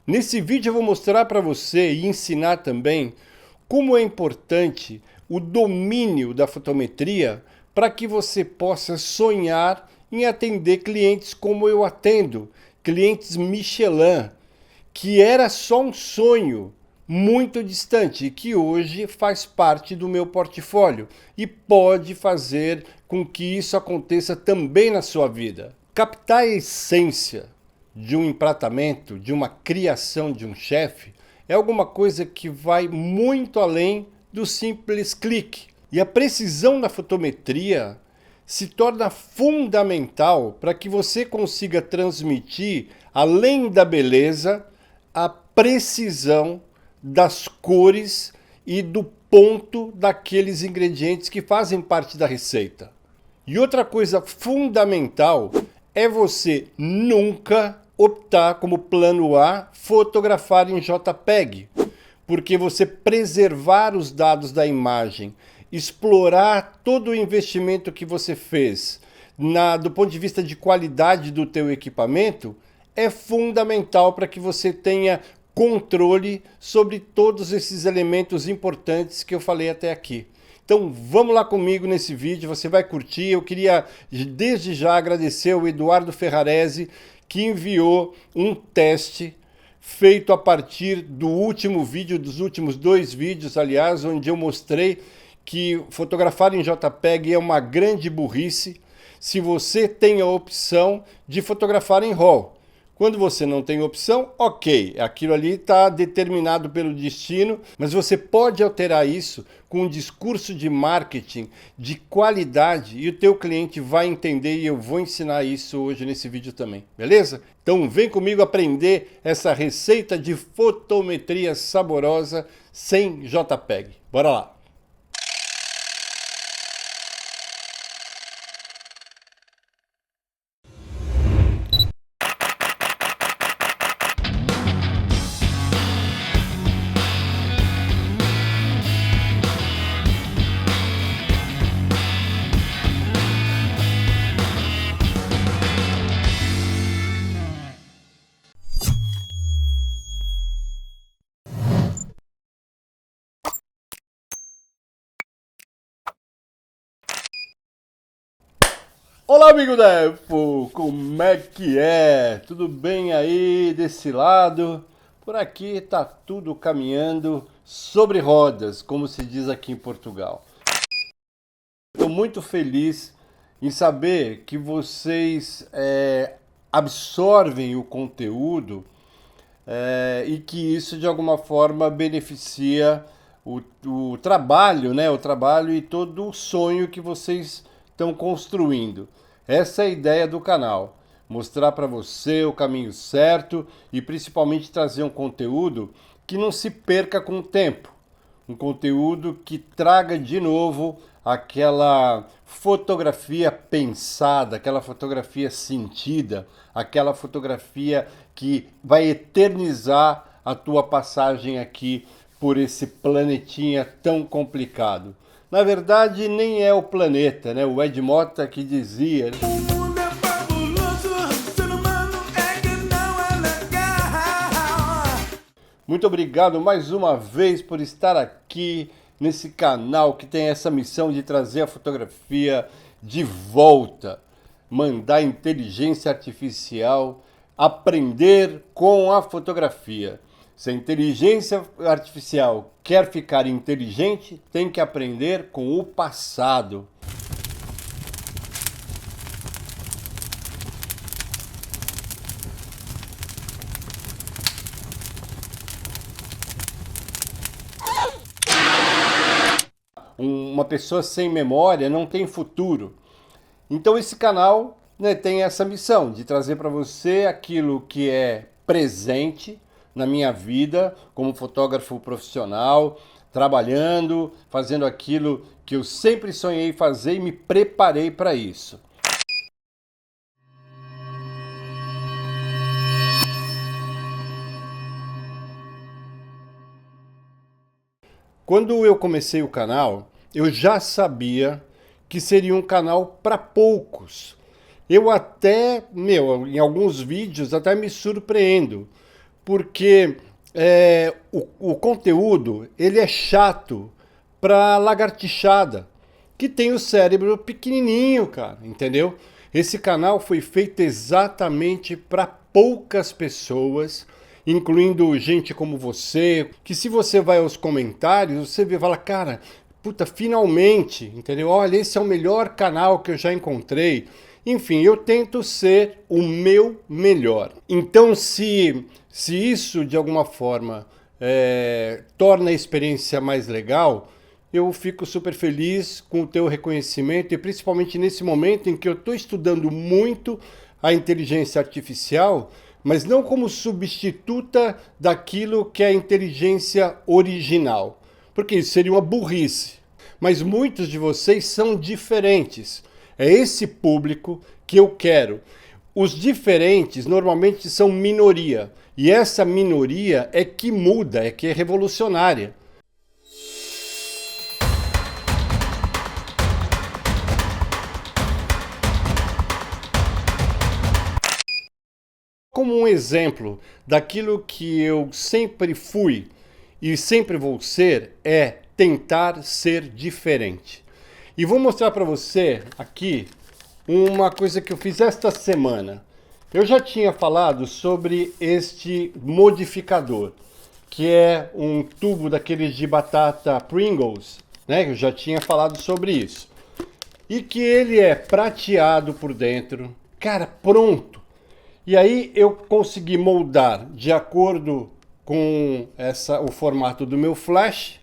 Nesse vídeo eu vou mostrar para você e ensinar também como é importante o domínio da fotometria para que você possa sonhar em atender clientes como eu atendo, clientes Michelin, que era só um sonho muito distante e que hoje faz parte do meu portfólio e pode fazer com que isso aconteça também na sua vida. Captar a essência de um empratamento, de uma criação de um chefe, é alguma coisa que vai muito além do simples clique. E a precisão da fotometria se torna fundamental para que você consiga transmitir, além da beleza, a precisão das cores e do ponto daqueles ingredientes que fazem parte da receita. E outra coisa fundamental é você nunca optar como plano A fotografar em JPEG, porque você preservar os dados da imagem, explorar todo o investimento que você fez do ponto de vista de qualidade do teu equipamento é fundamental para que você tenha controle sobre todos esses elementos importantes que eu falei até aqui. Então vamos lá comigo nesse vídeo, você vai curtir. Eu queria desde já agradecer ao Eduardo Ferrarese, que enviou um teste feito a partir do último vídeo, dos últimos 2 vídeos, aliás, onde eu mostrei que fotografar em JPEG é uma grande burrice se você tem a opção de fotografar em RAW. Quando você não tem opção, ok, aquilo ali está determinado pelo destino, mas você pode alterar isso com um discurso de marketing de qualidade e o teu cliente vai entender e eu vou ensinar isso hoje nesse vídeo também, beleza? Então vem comigo aprender essa receita de fotometria saborosa sem JPEG. Bora lá! Olá, amigo da Apple, como é que é? Tudo bem aí desse lado? Por aqui tá tudo caminhando sobre rodas, como se diz aqui em Portugal. Estou muito feliz em saber que vocês absorvem o conteúdo e que isso de alguma forma beneficia o trabalho, né? O trabalho e todo o sonho que vocês estão construindo. Essa é a ideia do canal, mostrar para você o caminho certo e principalmente trazer um conteúdo que não se perca com o tempo. Um conteúdo que traga de novo aquela fotografia pensada, aquela fotografia sentida, aquela fotografia que vai eternizar a tua passagem aqui por esse planetinha tão complicado. Na verdade, nem é o planeta, né? O Ed Mota que dizia... Muito obrigado mais uma vez por estar aqui nesse canal que tem essa missão de trazer a fotografia de volta, mandar a inteligência artificial aprender com a fotografia. Se a inteligência artificial quer ficar inteligente, tem que aprender com o passado. Uma pessoa sem memória não tem futuro. Então esse canal, né, tem essa missão de trazer para você aquilo que é presente na minha vida como fotógrafo profissional, trabalhando, fazendo aquilo que eu sempre sonhei fazer e me preparei para isso. Quando eu comecei o canal, eu já sabia que seria um canal para poucos, Eu até, em alguns vídeos até me surpreendo, porque o conteúdo ele é chato para lagartixada, que tem o cérebro pequenininho, cara, entendeu? Esse canal foi feito exatamente para poucas pessoas, incluindo gente como você, que se você vai aos comentários, você vê e fala, cara, puta, finalmente, entendeu? Olha, esse é o melhor canal que eu já encontrei. Enfim, eu tento ser o meu melhor. Então, se isso de alguma forma torna a experiência mais legal, eu fico super feliz com o teu reconhecimento e principalmente nesse momento em que eu estou estudando muito a inteligência artificial, mas não como substituta daquilo que é a inteligência original, porque isso seria uma burrice. Mas muitos de vocês são diferentes. É esse público que eu quero. Os diferentes normalmente são minoria, e essa minoria é que muda, é que é revolucionária. Como um exemplo daquilo que eu sempre fui e sempre vou ser, é tentar ser diferente. E vou mostrar para você aqui uma coisa que eu fiz esta semana. Eu já tinha falado sobre este modificador, que é um tubo daqueles de batata Pringles, né? Eu já tinha falado sobre isso. E que ele é prateado por dentro. Cara, pronto! E aí eu consegui moldar de acordo com o formato do meu flash.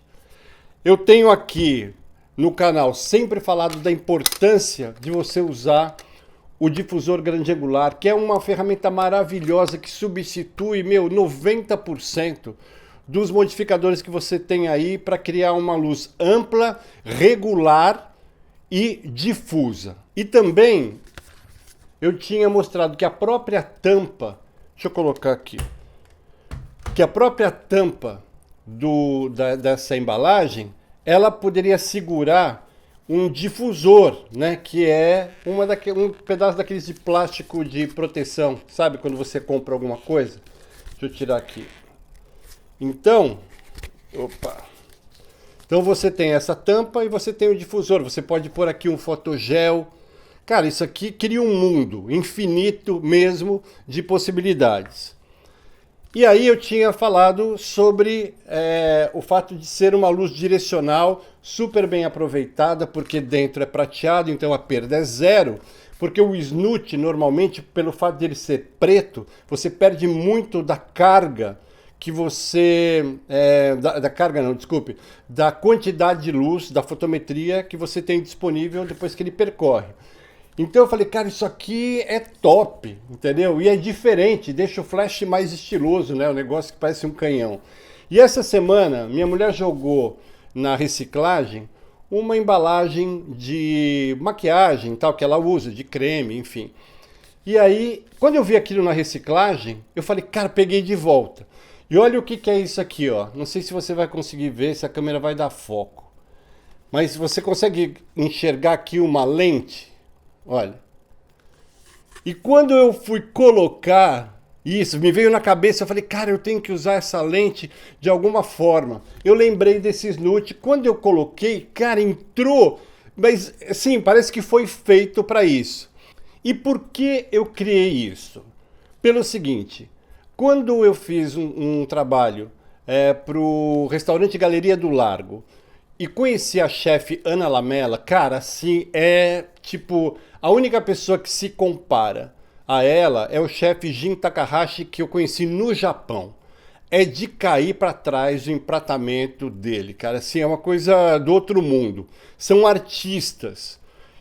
Eu tenho aqui no canal sempre falado da importância de você usar o difusor grande angular, que é uma ferramenta maravilhosa que substitui, 90% dos modificadores que você tem aí para criar uma luz ampla, regular e difusa. E também eu tinha mostrado que a própria tampa, deixa eu colocar aqui, que a própria tampa dessa embalagem, ela poderia segurar um difusor, né, que é um pedaço daqueles de plástico de proteção, sabe, quando você compra alguma coisa? Deixa eu tirar aqui. Então, então você tem essa tampa e você tem o difusor, você pode pôr aqui um fotogel. Cara, isso aqui cria um mundo infinito mesmo de possibilidades. E aí eu tinha falado sobre o fato de ser uma luz direcional super bem aproveitada, porque dentro é prateado, então a perda é zero. Porque o snoot, normalmente, pelo fato de ele ser preto, você perde muito da carga que você... da carga não, desculpe. Da quantidade de luz, da fotometria que você tem disponível depois que ele percorre. Então eu falei, cara, isso aqui é top, entendeu? E é diferente, deixa o flash mais estiloso, né? O negócio que parece um canhão. E essa semana, minha mulher jogou na reciclagem uma embalagem de maquiagem, tal, que ela usa, de creme, enfim. E aí, quando eu vi aquilo na reciclagem, eu falei, cara, peguei de volta. E olha o que é isso aqui, ó. Não sei se você vai conseguir ver, se a câmera vai dar foco. Mas você consegue enxergar aqui uma lente? Olha. E quando eu fui colocar isso, me veio na cabeça, eu falei, cara, eu tenho que usar essa lente de alguma forma. Eu lembrei desse snoot, quando eu coloquei, cara, entrou, mas sim, parece que foi feito para isso. E por que eu criei isso? Pelo seguinte, quando eu fiz um trabalho para o restaurante Galeria do Largo, e conheci a chefe Ana Lamela, cara, assim, é tipo, a única pessoa que se compara a ela é o chefe Jin Takahashi, que eu conheci no Japão. É de cair para trás o empratamento dele, cara, assim, é uma coisa do outro mundo. São artistas.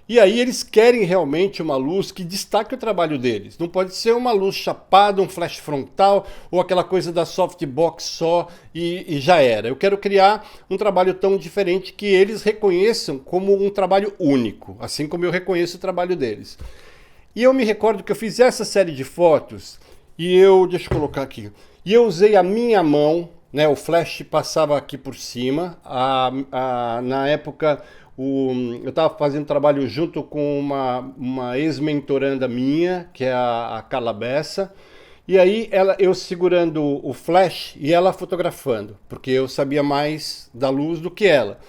E aí eles querem realmente uma luz que destaque o trabalho deles. Não pode ser uma luz chapada, um flash frontal ou aquela coisa da softbox só e já era. Eu quero criar um trabalho tão diferente que eles reconheçam como um trabalho único, assim como eu reconheço o trabalho deles. E eu me recordo que eu fiz essa série de fotos e deixa eu colocar aqui, e eu usei a minha mão, né, o flash passava aqui por cima, na época Eu estava fazendo trabalho junto com uma ex-mentoranda minha, que é a Carla Bessa, e aí eu segurando o flash e ela fotografando, porque eu sabia mais da luz do que ela.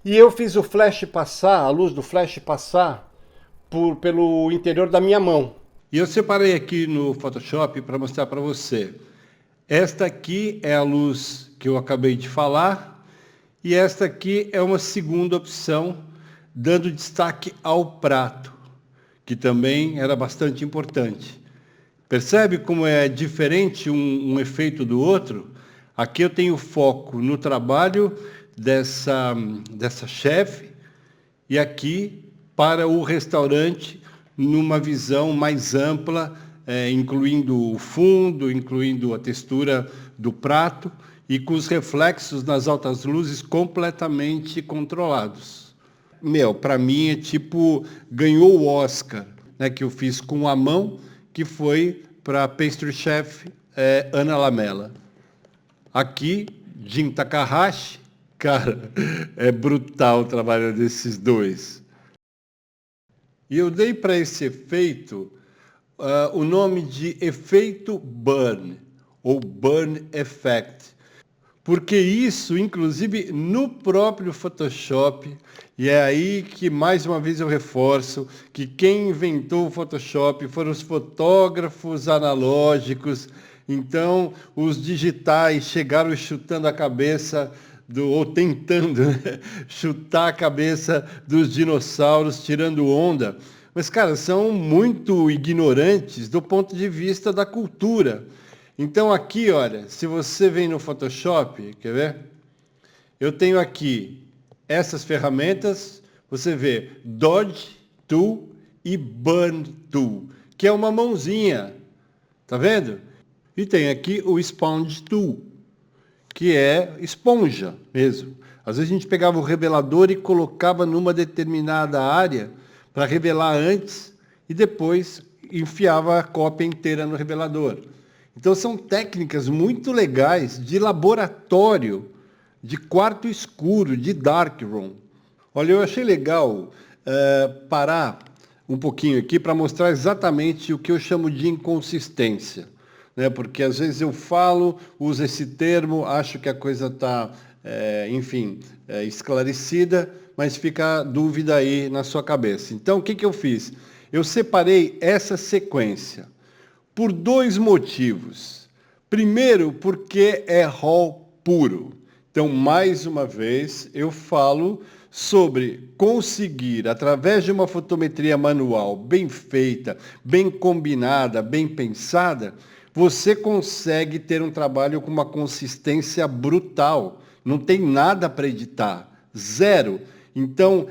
E eu fiz o flash passar, a luz do flash passar pelo interior da minha mão. E eu separei aqui no Photoshop para mostrar para você. Esta aqui é a luz que eu acabei de falar. E esta aqui é uma segunda opção, dando destaque ao prato, que também era bastante importante. Percebe como é diferente um efeito do outro? Aqui eu tenho foco no trabalho dessa chefe e aqui para o restaurante numa visão mais ampla, incluindo o fundo, incluindo a textura do prato, e com os reflexos nas altas luzes completamente controlados. Para mim é tipo, ganhou o Oscar, né, que eu fiz com a mão, que foi para a pastry chef Ana Lamela. Aqui, Jin Takahashi, cara, é brutal o trabalho desses dois. E eu dei para esse efeito o nome de efeito burn, ou burn effect. Porque isso, inclusive, no próprio Photoshop, e é aí que, mais uma vez, eu reforço que quem inventou o Photoshop foram os fotógrafos analógicos. Então, os digitais chegaram chutando a cabeça, ou tentando, né, chutar a cabeça dos dinossauros, tirando onda. Mas, cara, são muito ignorantes do ponto de vista da cultura. Então aqui, olha, se você vem no Photoshop, quer ver? Eu tenho aqui essas ferramentas, você vê Dodge Tool e Burn Tool, que é uma mãozinha, tá vendo? E tem aqui o Sponge Tool, que é esponja mesmo. Às vezes a gente pegava o revelador e colocava numa determinada área para revelar antes e depois enfiava a cópia inteira no revelador. Então são técnicas muito legais de laboratório, de quarto escuro, de darkroom. Olha, eu achei legal parar um pouquinho aqui para mostrar exatamente o que eu chamo de inconsistência. Né? Porque às vezes eu falo, uso esse termo, acho que a coisa está, esclarecida, mas fica dúvida aí na sua cabeça. Então o que eu fiz? Eu separei essa sequência por dois motivos. Primeiro, porque é RAW puro. Então, mais uma vez, eu falo sobre conseguir, através de uma fotometria manual bem feita, bem combinada, bem pensada, você consegue ter um trabalho com uma consistência brutal. Não tem nada para editar. Zero. Então,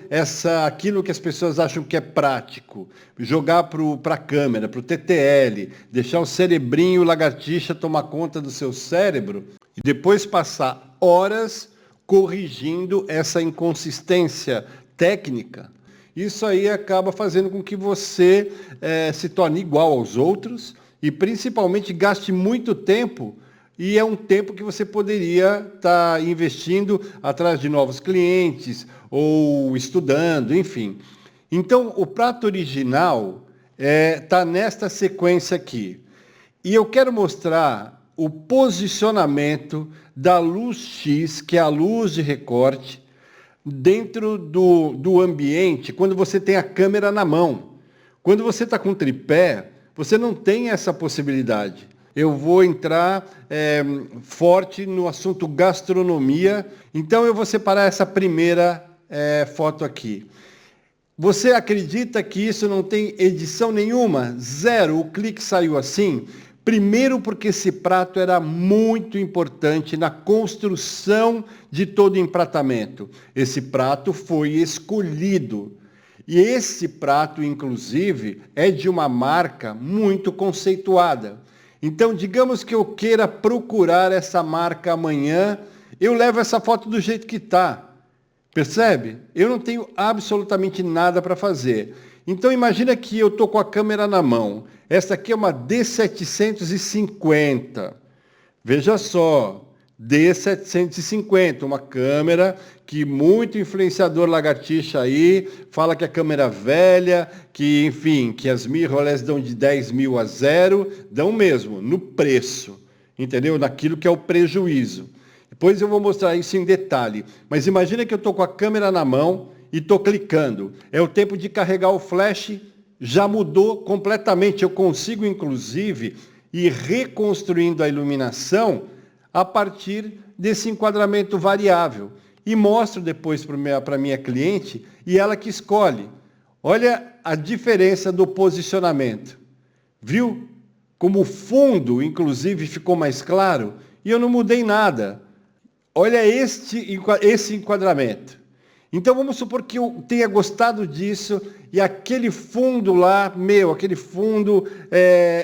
aquilo que as pessoas acham que é prático, jogar para a câmera, para o TTL, deixar o cerebrinho, lagartixa tomar conta do seu cérebro e depois passar horas corrigindo essa inconsistência técnica, isso aí acaba fazendo com que você se torne igual aos outros e principalmente gaste muito tempo. E é um tempo que você poderia estar investindo atrás de novos clientes ou estudando, enfim. Então, o prato original está nesta sequência aqui. E eu quero mostrar o posicionamento da luz X, que é a luz de recorte, dentro do ambiente, quando você tem a câmera na mão. Quando você está com tripé, você não tem essa possibilidade. Eu vou entrar forte no assunto gastronomia. Então, eu vou separar essa primeira foto aqui. Você acredita que isso não tem edição nenhuma? Zero. O clique saiu assim. Primeiro porque esse prato era muito importante na construção de todo o empratamento. Esse prato foi escolhido. E esse prato, inclusive, é de uma marca muito conceituada. Então, digamos que eu queira procurar essa marca amanhã, eu levo essa foto do jeito que está. Percebe? Eu não tenho absolutamente nada para fazer. Então, imagina que eu estou com a câmera na mão. Essa aqui é uma D750. Veja só, D750, uma câmera que muito influenciador lagartixa aí fala que a câmera velha, que enfim, que as mirrorless dão de 10 mil a zero, dão mesmo, no preço, entendeu? Naquilo que é o prejuízo. Depois eu vou mostrar isso em detalhe, mas imagina que eu estou com a câmera na mão e estou clicando. É o tempo de carregar o flash, já mudou completamente. Eu consigo, inclusive, ir reconstruindo a iluminação a partir desse enquadramento variável. E mostro depois para a minha cliente e ela que escolhe. Olha a diferença do posicionamento. Viu? Como o fundo, inclusive, ficou mais claro e eu não mudei nada. Olha esse enquadramento. Então vamos supor que eu tenha gostado disso e aquele fundo lá, aquele fundo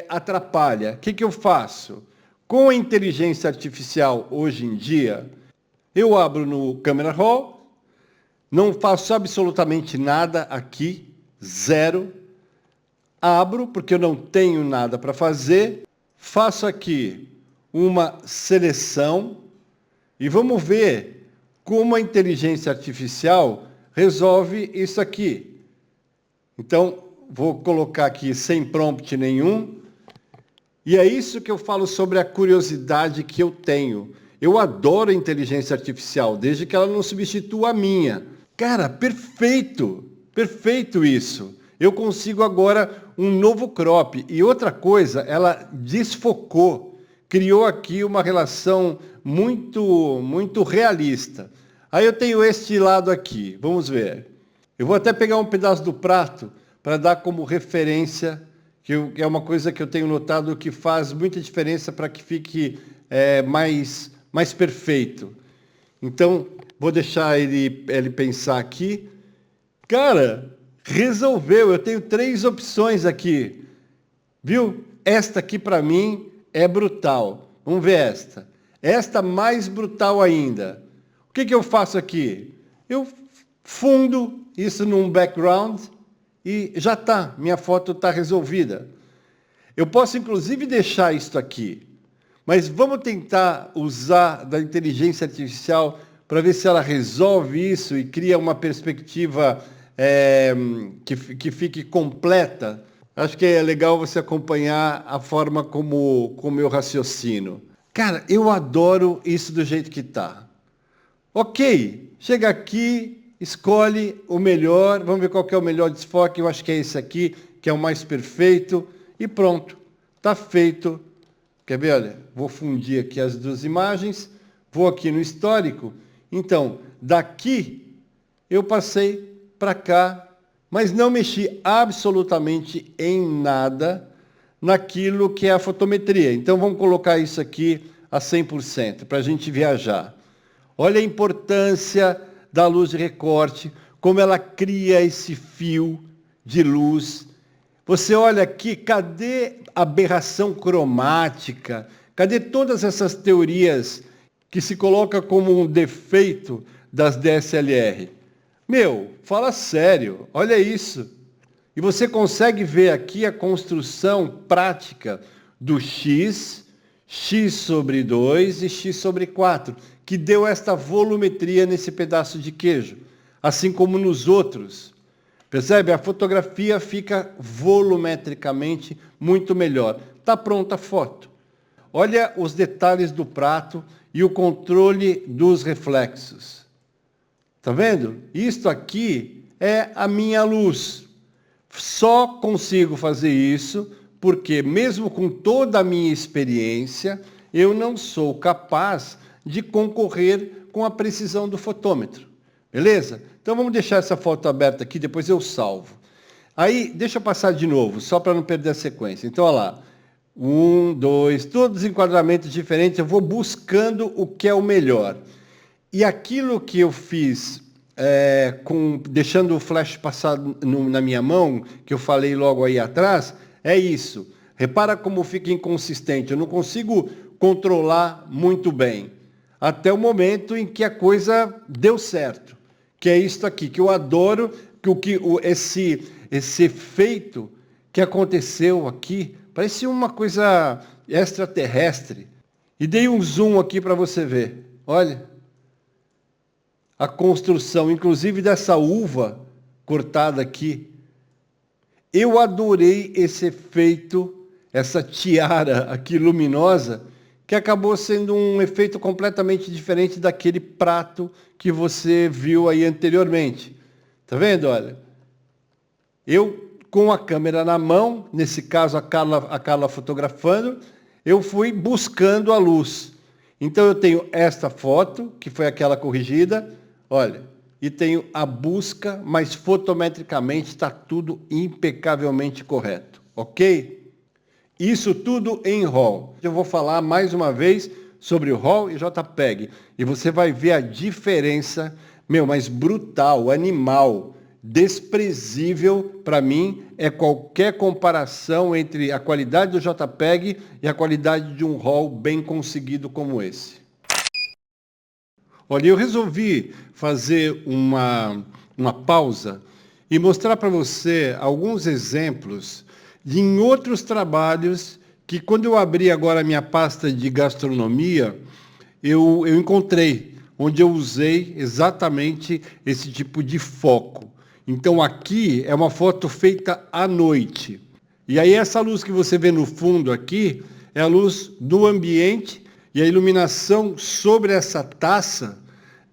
atrapalha. O que eu faço? Com a inteligência artificial hoje em dia, eu abro no Camera Raw, não faço absolutamente nada aqui, zero. Abro, porque eu não tenho nada para fazer. Faço aqui uma seleção e vamos ver como a inteligência artificial resolve isso aqui. Então, vou colocar aqui sem prompt nenhum. E é isso que eu falo sobre a curiosidade que eu tenho. Eu adoro a inteligência artificial, desde que ela não substitua a minha. Cara, perfeito! Perfeito isso! Eu consigo agora um novo crop. E outra coisa, ela desfocou, criou aqui uma relação muito realista. Aí eu tenho este lado aqui, vamos ver. Eu vou até pegar um pedaço do prato para dar como referência, que é uma coisa que eu tenho notado que faz muita diferença para que fique mais perfeito. Então, vou deixar ele pensar aqui. Cara, resolveu. Eu tenho 3 opções aqui. Viu? Esta aqui para mim é brutal. Vamos ver esta. Esta mais brutal ainda. O que eu faço aqui? Eu fundo isso num background e já está. Minha foto está resolvida. Eu posso inclusive deixar isso aqui. Mas vamos tentar usar da inteligência artificial para ver se ela resolve isso e cria uma perspectiva que fique completa. Acho que é legal você acompanhar a forma como eu raciocino. Cara, eu adoro isso do jeito que está. Ok, chega aqui, escolhe o melhor, vamos ver qual que é o melhor desfoque, eu acho que é esse aqui, que é o mais perfeito, e pronto, está feito. Quer ver? Olha, vou fundir aqui as 2 imagens, vou aqui no histórico. Então, daqui eu passei para cá, mas não mexi absolutamente em nada naquilo que é a fotometria. Então, vamos colocar isso aqui a 100%, para a gente viajar. Olha a importância da luz de recorte, como ela cria esse fio de luz. Você olha aqui, cadê a aberração cromática? Cadê todas essas teorias que se coloca como um defeito das DSLR? Fala sério, olha isso. E você consegue ver aqui a construção prática do X, X sobre 2 e X sobre 4, que deu esta volumetria nesse pedaço de queijo, assim como nos outros. Percebe? A fotografia fica volumetricamente muito melhor. Está pronta a foto. Olha os detalhes do prato e o controle dos reflexos. Está vendo? Isto aqui é a minha luz. Só consigo fazer isso porque, mesmo com toda a minha experiência, eu não sou capaz de concorrer com a precisão do fotômetro. Beleza? Então vamos deixar essa foto aberta aqui, depois eu salvo. Aí, deixa eu passar de novo, só para não perder a sequência. Então, olha lá. 1, 2, todos os enquadramentos diferentes, eu vou buscando o que é o melhor. E aquilo que eu fiz, deixando o flash passar na minha mão, que eu falei logo aí atrás, é isso. Repara como fica inconsistente, eu não consigo controlar muito bem. Até o momento em que a coisa deu certo. Que é isso aqui, que eu adoro, esse efeito que aconteceu aqui, parecia uma coisa extraterrestre. E dei um zoom aqui para você ver. Olha a construção, inclusive dessa uva cortada aqui. Eu adorei esse efeito, essa tiara aqui luminosa, que acabou sendo um efeito completamente diferente daquele prato que você viu aí anteriormente. Tá vendo? Olha, eu com a câmera na mão, nesse caso a Carla fotografando, eu fui buscando a luz. Então eu tenho esta foto, que foi aquela corrigida, olha, e tenho a busca, mas fotometricamente está tudo impecavelmente correto, ok? Isso tudo em RAW. Eu vou falar mais uma vez sobre o RAW e JPEG, e você vai ver a diferença, mas brutal, animal, desprezível para mim é qualquer comparação entre a qualidade do JPEG e a qualidade de um RAW bem conseguido como esse. Olha, eu resolvi fazer uma pausa e mostrar para você alguns exemplos de em outros trabalhos que, quando eu abri agora a minha pasta de gastronomia, eu encontrei, onde eu usei exatamente esse tipo de foco. Então aqui é uma foto feita à noite. E aí essa luz que você vê no fundo aqui é a luz do ambiente e a iluminação sobre essa taça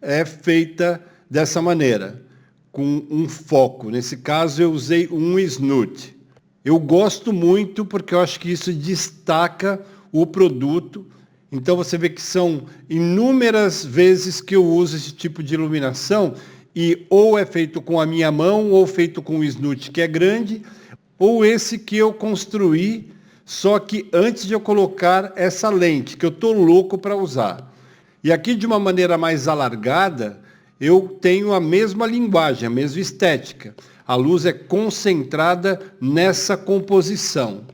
é feita dessa maneira, com um foco. Nesse caso eu usei um snut. Eu gosto muito porque eu acho que isso destaca o produto. Então você vê que são inúmeras vezes que eu uso esse tipo de iluminação e ou é feito com a minha mão ou feito com o snut, que é grande, ou esse que eu construí, só que antes de eu colocar essa lente, que eu estou louco para usar. E aqui, de uma maneira mais alargada, eu tenho a mesma linguagem, a mesma estética. A luz é concentrada nessa composição.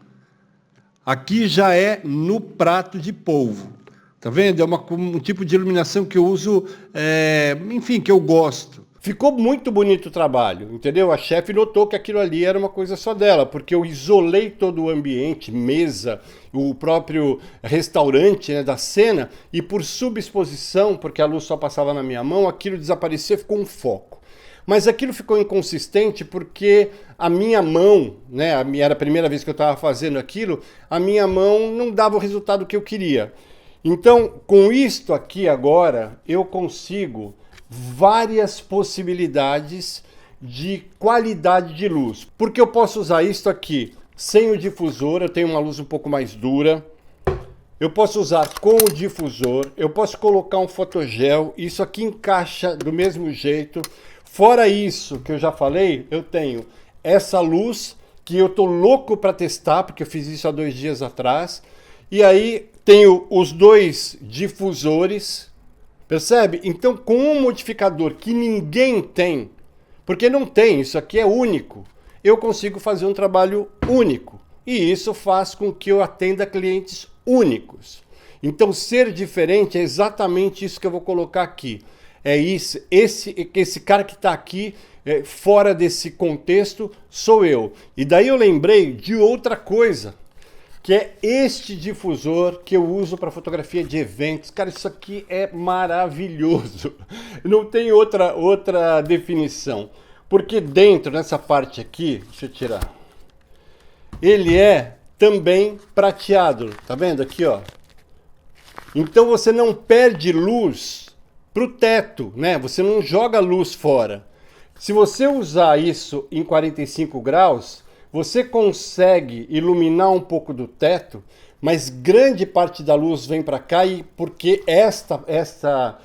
Aqui já é no prato de polvo. Tá vendo? É um tipo de iluminação que eu uso, enfim, que eu gosto. Ficou muito bonito o trabalho, entendeu? A chefe notou que aquilo ali era uma coisa só dela, porque eu isolei todo o ambiente, mesa, o próprio restaurante, né, da cena, e por subexposição, porque a luz só passava na minha mão, aquilo desaparecia, ficou um foco. Mas aquilo ficou inconsistente porque a minha mão, né, era a primeira vez que eu estava fazendo aquilo, a minha mão não dava o resultado que eu queria. Então, com isto aqui agora, eu consigo várias possibilidades de qualidade de luz. Porque eu posso usar isto aqui sem o difusor, eu tenho uma luz um pouco mais dura. Eu posso usar com o difusor, eu posso colocar um fotogel, isso aqui encaixa do mesmo jeito. Fora isso que eu já falei, eu tenho essa luz que eu tô louco para testar, porque eu fiz isso há 2 dias atrás. E aí tenho os 2 difusores, percebe? Então com um modificador que ninguém tem, porque não tem, isso aqui é único, eu consigo fazer um trabalho único. E isso faz com que eu atenda clientes únicos. Então ser diferente é exatamente isso que eu vou colocar aqui. É isso, esse cara que está aqui, fora desse contexto, sou eu. E daí eu lembrei de outra coisa, que é este difusor que eu uso para fotografia de eventos. Cara, isso aqui é maravilhoso. Não tem outra definição. Porque dentro, nessa parte aqui, deixa eu tirar, ele é também prateado. Tá vendo aqui, ó? Então você não perde luz para o teto, né? Você não joga luz fora. Se você usar isso em 45 graus, você consegue iluminar um pouco do teto, mas grande parte da luz vem para cá e porque esta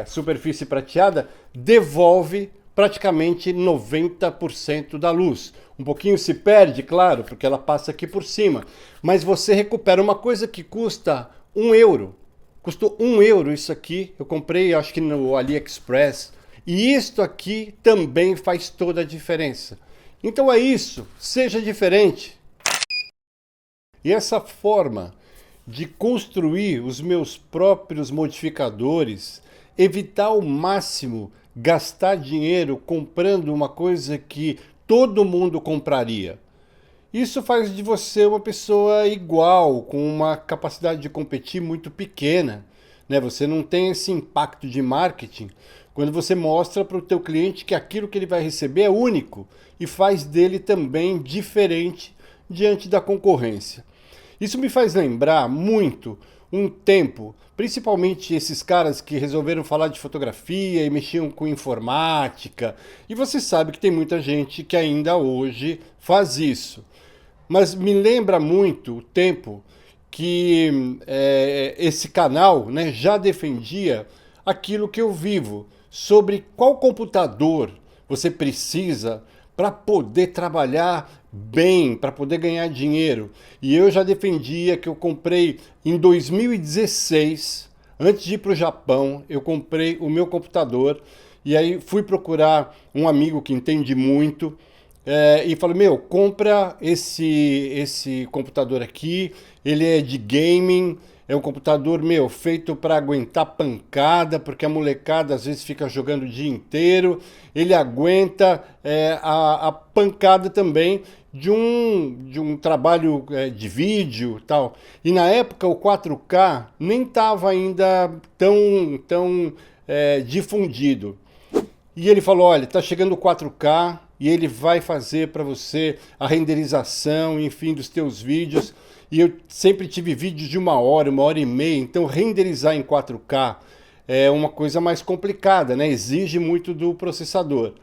superfície prateada devolve praticamente 90% da luz. Um pouquinho se perde, claro, porque ela passa aqui por cima, mas você recupera uma coisa que custa €1. Custou €1 isso aqui, eu comprei acho que no AliExpress, e isto aqui também faz toda a diferença. Então é isso, seja diferente. E essa forma de construir os meus próprios modificadores, evitar ao máximo gastar dinheiro comprando uma coisa que todo mundo compraria. Isso faz de você uma pessoa igual, com uma capacidade de competir muito pequena, né? Você não tem esse impacto de marketing quando você mostra para o teu cliente que aquilo que ele vai receber é único e faz dele também diferente diante da concorrência. Isso me faz lembrar muito um tempo, principalmente esses caras que resolveram falar de fotografia e mexiam com informática. E você sabe que tem muita gente que ainda hoje faz isso. Mas me lembra muito o tempo que esse canal, né, já defendia aquilo que eu vivo, sobre qual computador você precisa para poder trabalhar bem, para poder ganhar dinheiro. E eu já defendia que eu comprei em 2016, antes de ir para o Japão, eu comprei o meu computador e aí fui procurar um amigo que entende muito, e falei, meu, compra esse computador aqui, ele é de gaming, é um computador, meu, feito para aguentar pancada, porque a molecada às vezes fica jogando o dia inteiro, ele aguenta a pancada também de um trabalho de vídeo e tal. E na época o 4K nem estava ainda tão difundido. E ele falou, olha, está chegando o 4K e ele vai fazer para você a renderização, enfim, dos teus vídeos. E eu sempre tive vídeos de 1 hora e meia, então renderizar em 4K é uma coisa mais complicada, né? Exige muito do processador.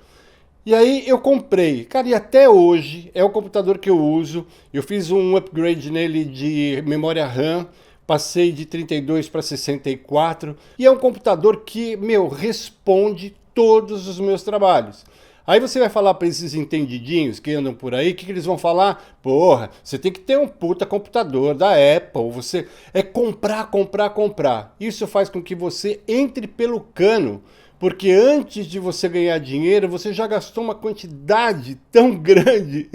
E aí eu comprei, cara, e até hoje é o computador que eu uso. Eu fiz um upgrade nele de memória RAM, passei de 32 para 64, e é um computador que, meu, responde todos os meus trabalhos. Aí você vai falar para esses entendidinhos que andam por aí, o que eles vão falar? Porra, você tem que ter um puta computador da Apple, você é comprar, comprar, comprar. Isso faz com que você entre pelo cano, porque antes de você ganhar dinheiro, você já gastou uma quantidade tão grande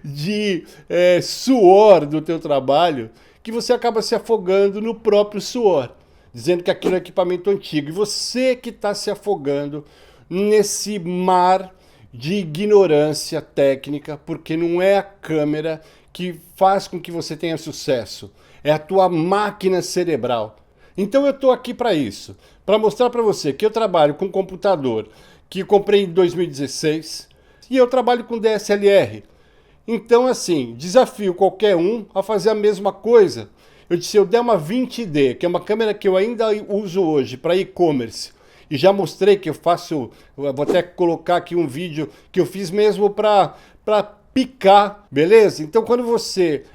de suor do teu trabalho, que você acaba se afogando no próprio suor, dizendo que aquilo é equipamento antigo. E você que está se afogando nesse mar de ignorância técnica, porque não é a câmera que faz com que você tenha sucesso, é a tua máquina cerebral. Então eu estou aqui para isso, para mostrar para você que eu trabalho com um computador que eu comprei em 2016 e eu trabalho com DSLR. Então, assim, desafio qualquer um a fazer a mesma coisa. Eu disse, eu der uma 20D, que é uma câmera que eu ainda uso hoje para e-commerce, e já mostrei que eu faço, eu vou até colocar aqui um vídeo que eu fiz mesmo para picar, beleza? Então, quando você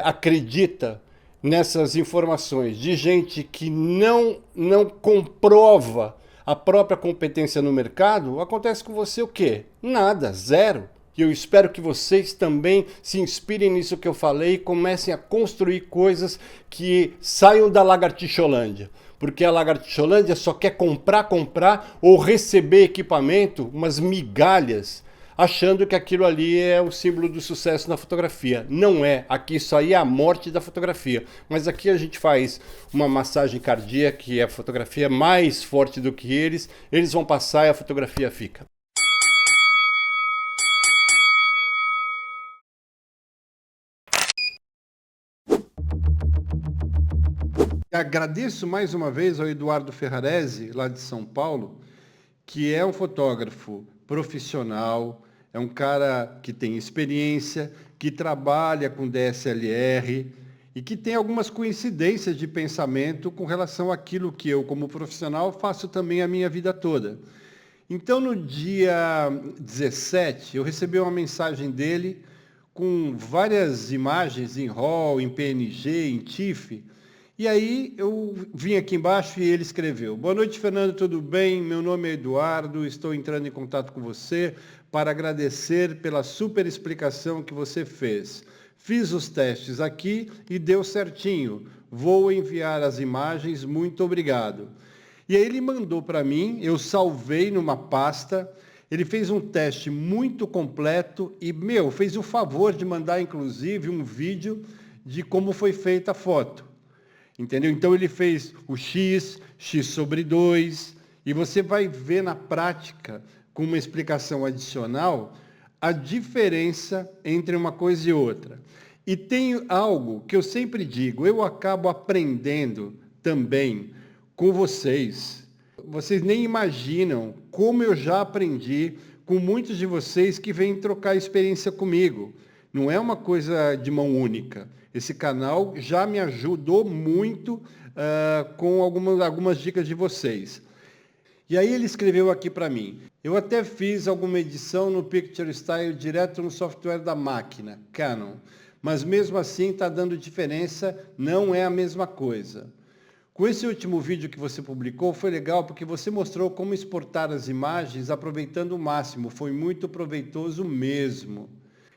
acredita nessas informações de gente que não comprova a própria competência no mercado, acontece com você o quê? Nada, zero. E eu espero que vocês também se inspirem nisso que eu falei e comecem a construir coisas que saiam da lagartixolândia. Porque a lagartixolândia só quer comprar, comprar ou receber equipamento, umas migalhas, achando que aquilo ali é o símbolo do sucesso na fotografia. Não é. Aqui isso aí é a morte da fotografia. Mas aqui a gente faz uma massagem cardíaca, que é a fotografia mais forte do que eles vão passar e a fotografia fica. Agradeço mais uma vez ao Eduardo Ferrarese, lá de São Paulo, que é um fotógrafo profissional, é um cara que tem experiência, que trabalha com DSLR e que tem algumas coincidências de pensamento com relação àquilo que eu, como profissional, faço também a minha vida toda. Então, no dia 17, eu recebi uma mensagem dele com várias imagens em RAW, em PNG, em TIFF. E aí eu vim aqui embaixo e ele escreveu: Boa noite, Fernando, tudo bem? Meu nome é Eduardo, estou entrando em contato com você para agradecer pela super explicação que você fez. Fiz os testes aqui e deu certinho. Vou enviar as imagens, muito obrigado. E aí ele mandou para mim, eu salvei numa pasta, ele fez um teste muito completo e, fez o favor de mandar, inclusive, um vídeo de como foi feita a foto. Entendeu? Então ele fez o X/2, e você vai ver na prática, com uma explicação adicional, a diferença entre uma coisa e outra. E tem algo que eu sempre digo, eu acabo aprendendo também com vocês. Vocês nem imaginam como eu já aprendi com muitos de vocês que vêm trocar experiência comigo. Não é uma coisa de mão única. Esse canal já me ajudou muito com algumas dicas de vocês. E aí ele escreveu aqui para mim, eu até fiz alguma edição no Picture Style direto no software da máquina, Canon, mas mesmo assim está dando diferença, não é a mesma coisa. Com esse último vídeo que você publicou, foi legal porque você mostrou como exportar as imagens aproveitando o máximo, foi muito proveitoso mesmo.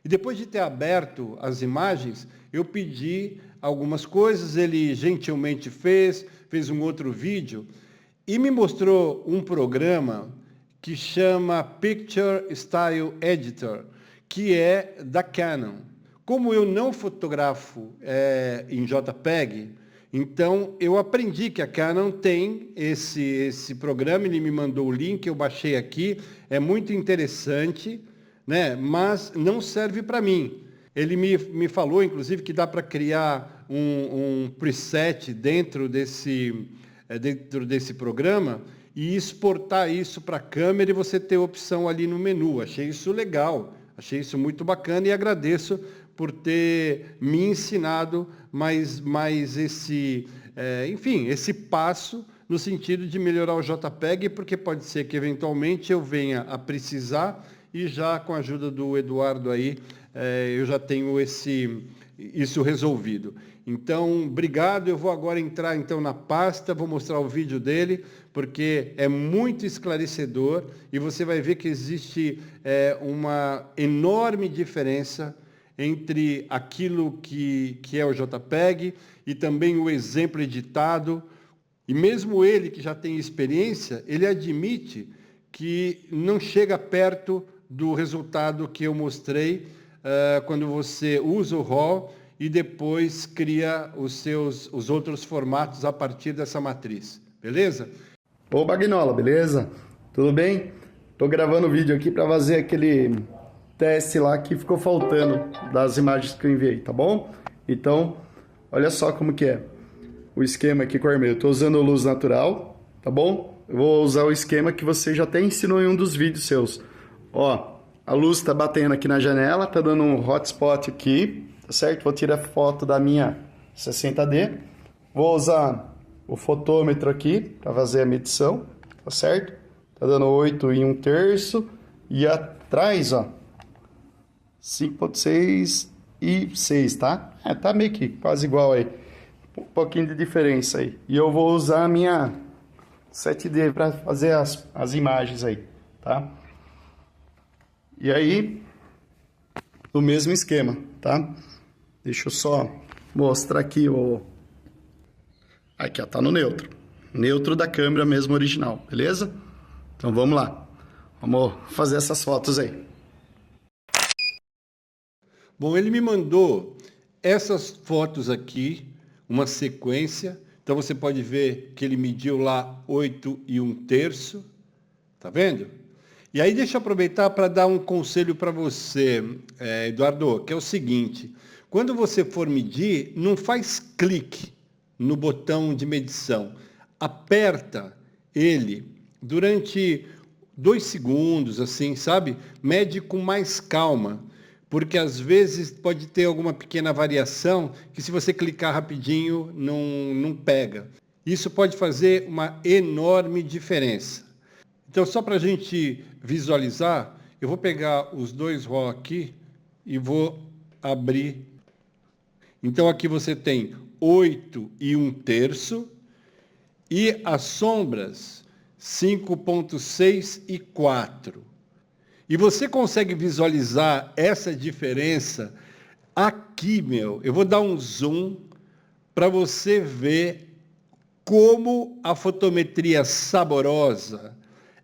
E depois de ter aberto as imagens, eu pedi algumas coisas, ele gentilmente fez um outro vídeo, e me mostrou um programa que chama Picture Style Editor, que é da Canon. Como eu não fotografo em JPEG, então eu aprendi que a Canon tem esse programa, ele me mandou o link, eu baixei aqui, é muito interessante, né? Mas não serve para mim. Ele me falou, inclusive, que dá para criar um preset dentro desse programa e exportar isso para a câmera e você ter opção ali no menu. Achei isso legal, achei isso muito bacana e agradeço por ter me ensinado mais esse passo no sentido de melhorar o JPEG, porque pode ser que eventualmente eu venha a precisar e já com a ajuda do Eduardo aí, eu já tenho isso resolvido. Então, obrigado. Eu vou agora entrar então na pasta, vou mostrar o vídeo dele, porque é muito esclarecedor e você vai ver que existe uma enorme diferença entre aquilo que é o JPEG e também o exemplo editado. E mesmo ele, que já tem experiência, ele admite que não chega perto do resultado que eu mostrei quando você usa o RAW e depois cria os outros formatos a partir dessa matriz. Beleza? Ô Bagnola, beleza? Tudo bem? Tô gravando o vídeo aqui para fazer aquele teste lá que ficou faltando das imagens que eu enviei, tá bom? Então, olha só como que é o esquema aqui com o Armeio. Eu tô usando luz natural, tá bom? Eu vou usar o esquema que você já até ensinou em um dos vídeos seus. Ó, a luz tá batendo aqui na janela, tá dando um hotspot aqui, tá certo? Vou tirar foto da minha 60D. Vou usar o fotômetro aqui para fazer a medição, tá certo? Tá dando 8 1/3 e atrás, ó, 5.6 e 6, tá? Tá meio que quase igual aí. Um pouquinho de diferença aí. E eu vou usar a minha 7D para fazer as imagens aí, tá? E aí, o mesmo esquema, tá? Deixa eu só mostrar aqui o... Aqui, ó, tá no neutro. Neutro da câmera mesmo original, beleza? Então vamos lá. Vamos fazer essas fotos aí. Bom, ele me mandou essas fotos aqui, uma sequência. Então você pode ver que ele mediu lá 8 1/3. Tá vendo? E aí deixa eu aproveitar para dar um conselho para você, Eduardo, que é o seguinte. Quando você for medir, não faz clique no botão de medição. Aperta ele durante 2 segundos, assim, sabe? Mede com mais calma, porque às vezes pode ter alguma pequena variação que se você clicar rapidinho não pega. Isso pode fazer uma enorme diferença. Então, só para a gente visualizar, eu vou pegar os dois RAW aqui e vou abrir. Então, aqui você tem 8 1/3 e as sombras 5.6 e 4. E você consegue visualizar essa diferença aqui, meu. Eu vou dar um zoom para você ver como a fotometria saborosa,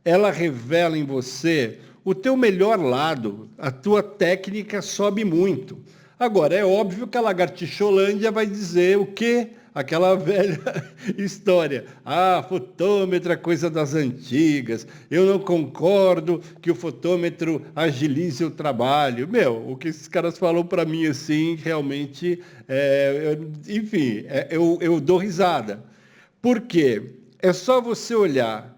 ela revela em você o teu melhor lado, a tua técnica sobe muito. Agora, é óbvio que a Lagartixolândia vai dizer o quê? aquela velha história. Ah, fotômetro é coisa das antigas. Eu não concordo que o fotômetro agilize o trabalho. Meu, o que esses caras falam para mim assim, realmente, eu dou risada. Por quê? É só você olhar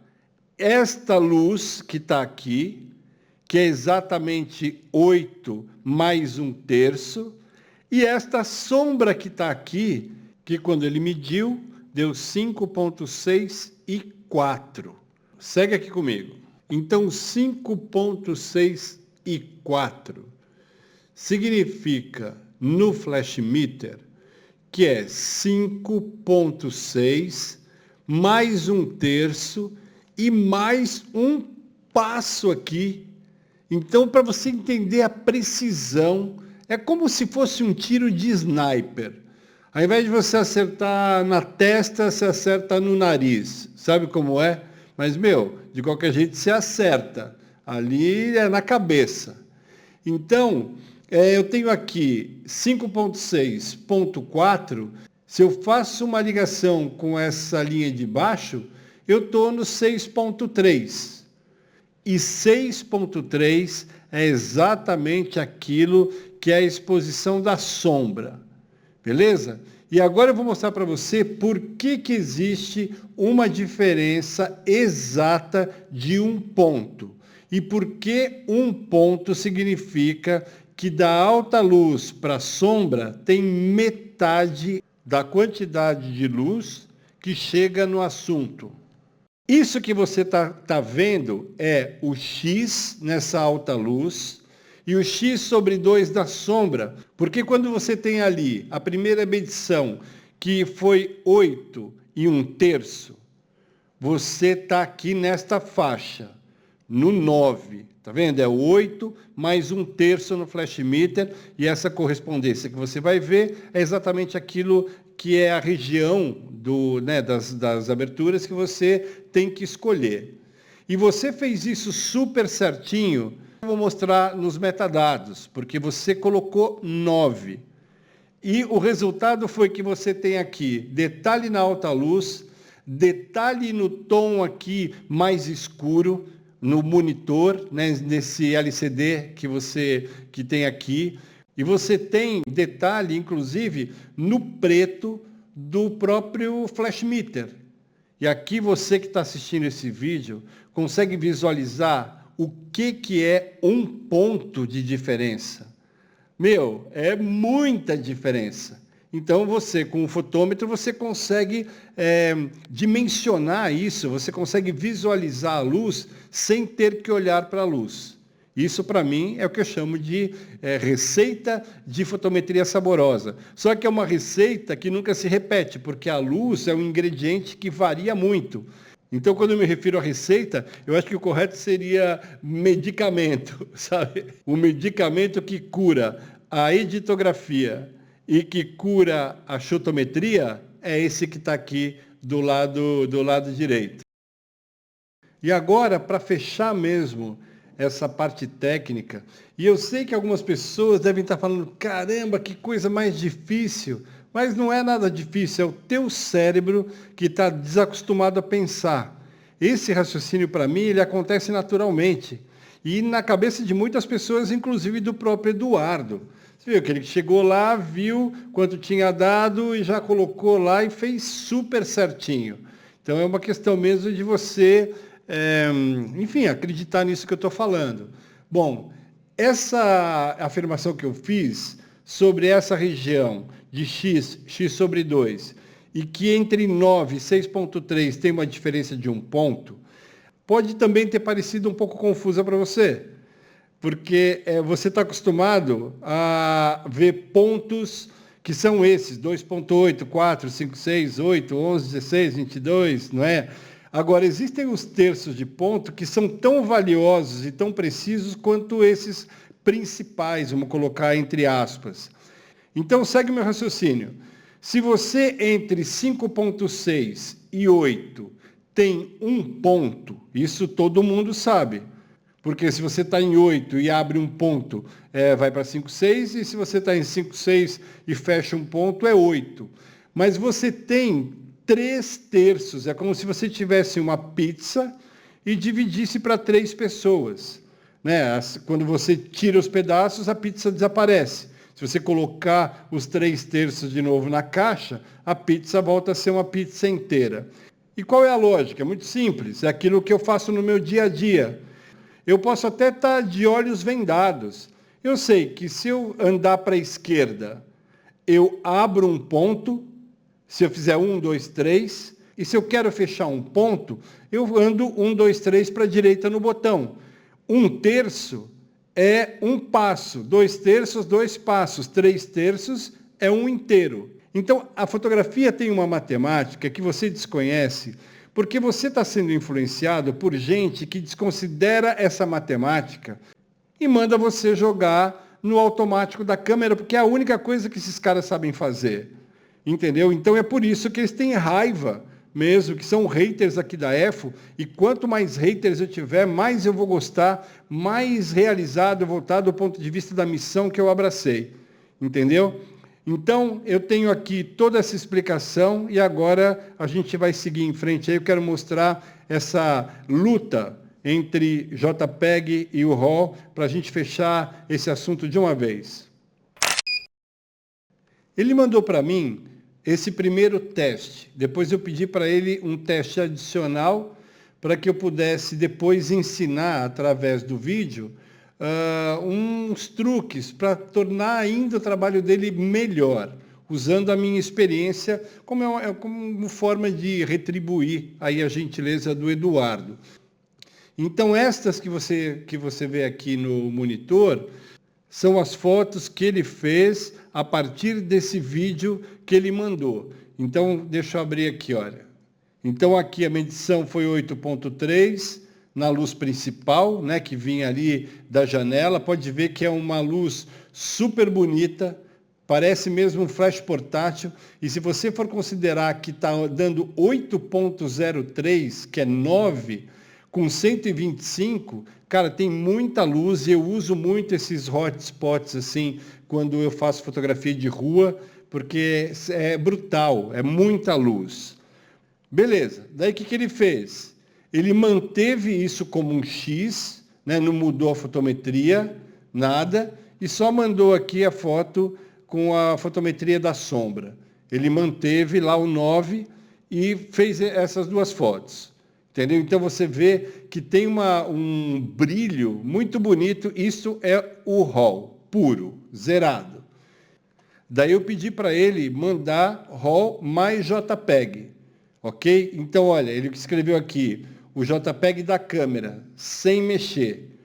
esta luz que está aqui, que é exatamente 8 mais 1/3, e esta sombra que está aqui, que quando ele mediu, deu 5,6 e 4. Segue aqui comigo. Então, 5,6 e 4 significa, no flash meter, que é 5,6 mais 1/3 e mais um passo aqui. Então, para você entender a precisão, é como se fosse um tiro de sniper. Ao invés de você acertar na testa, você acerta no nariz. Sabe como é? Mas, de qualquer jeito você acerta. Ali é na cabeça. Então, eu tenho aqui 5,6,4. Se eu faço uma ligação com essa linha de baixo, eu estou no 6,3. E 6,3 é exatamente aquilo que é a exposição da sombra. Beleza? E agora eu vou mostrar para você por que existe uma diferença exata de um ponto. E por que um ponto significa que da alta luz para a sombra tem metade da quantidade de luz que chega no assunto. Isso que você tá vendo é o X nessa alta luz e o X sobre 2 da sombra, porque quando você tem ali a primeira medição, que foi 8 e 1/3, você está aqui nesta faixa, no 9. Tá vendo? É 8 mais 1/3 no flash meter, e essa correspondência que você vai ver é exatamente aquilo que é a região das aberturas que você tem que escolher. E você fez isso super certinho. Eu vou mostrar nos metadados, porque você colocou 9. E o resultado foi que você tem aqui detalhe na alta luz, detalhe no tom aqui mais escuro, no monitor, nesse LCD que tem aqui. E você tem detalhe, inclusive, no preto do próprio flash meter. E aqui você que está assistindo esse vídeo consegue visualizar o que é um ponto de diferença. É muita diferença. Então, você, com o fotômetro, você consegue dimensionar isso, você consegue visualizar a luz sem ter que olhar para a luz. Isso, para mim, é o que eu chamo de receita de fotometria saborosa. Só que é uma receita que nunca se repete, porque a luz é um ingrediente que varia muito. Então, quando eu me refiro à receita, eu acho que o correto seria medicamento, sabe? O medicamento que cura a editografia e que cura a fotometria é esse que está aqui do lado direito. E agora, para fechar mesmo essa parte técnica, e eu sei que algumas pessoas devem estar falando, caramba, que coisa mais difícil, mas não é nada difícil, é o teu cérebro que está desacostumado a pensar. Esse raciocínio, para mim, ele acontece naturalmente, e na cabeça de muitas pessoas, inclusive do próprio Eduardo. Você viu que ele chegou lá, viu quanto tinha dado e já colocou lá e fez super certinho. Então é uma questão mesmo de você acreditar nisso que eu estou falando. Bom, essa afirmação que eu fiz sobre essa região de x sobre 2, e que entre 9 e 6,3 tem uma diferença de um ponto, pode também ter parecido um pouco confusa para você, porque você está acostumado a ver pontos que são esses, 2,8, 4, 5, 6, 8, 11, 16, 22, não é? Agora, existem os terços de ponto que são tão valiosos e tão precisos quanto esses principais, vamos colocar entre aspas. Então, segue meu raciocínio. Se você entre 5,6 e 8 tem um ponto, isso todo mundo sabe. Porque se você está em 8 e abre um ponto, vai para 5,6, e se você está em 5,6 e fecha um ponto, é 8. mas você tem 3/3. É como se você tivesse uma pizza e dividisse para 3 pessoas. Né? Quando você tira os pedaços, a pizza desaparece. Se você colocar os 3/3 de novo na caixa, a pizza volta a ser uma pizza inteira. E qual é a lógica? É muito simples. É aquilo que eu faço no meu dia a dia. Eu posso até estar de olhos vendados. Eu sei que se eu andar para a esquerda, eu abro um ponto, se eu fizer 1, 2, 3, e se eu quero fechar um ponto, eu ando 1, 2, 3 para a direita no botão. 1/3 é um passo, 2/3, 2 passos, 3/3 é um inteiro. Então, a fotografia tem uma matemática que você desconhece, porque você está sendo influenciado por gente que desconsidera essa matemática e manda você jogar no automático da câmera, porque é a única coisa que esses caras sabem fazer. Entendeu? Então é por isso que eles têm raiva mesmo, que são haters aqui da EFO, e quanto mais haters eu tiver, mais eu vou gostar, mais realizado eu vou estar do ponto de vista da missão que eu abracei. Entendeu? Então, eu tenho aqui toda essa explicação e agora a gente vai seguir em frente. Aí eu quero mostrar essa luta entre JPEG e o RAW para a gente fechar esse assunto de uma vez. Ele mandou para mim esse primeiro teste. Depois eu pedi para ele um teste adicional para que eu pudesse depois ensinar através do vídeo uns truques para tornar ainda o trabalho dele melhor, usando a minha experiência como forma de retribuir aí a gentileza do Eduardo. Então, estas que você vê aqui no monitor são as fotos que ele fez a partir desse vídeo que ele mandou. Então, deixa eu abrir aqui, olha. Então, aqui a medição foi 8.3 na luz principal, né, que vinha ali da janela. Pode ver que é uma luz super bonita, parece mesmo um flash portátil. E se você for considerar que está dando 8.03, que é 9, com 125, cara, tem muita luz e eu uso muito esses hotspots assim quando eu faço fotografia de rua, porque é brutal, é muita luz. Beleza, daí o que ele fez? Ele manteve isso como um X, né? Não mudou a fotometria, nada, e só mandou aqui a foto com a fotometria da sombra. Ele manteve lá o 9 e fez essas duas fotos. Entendeu? Então você vê que tem um brilho muito bonito. Isso é o RAW puro, zerado. Daí eu pedi para ele mandar RAW mais JPEG. Ok? Então, olha, ele escreveu aqui o JPEG da câmera, sem mexer.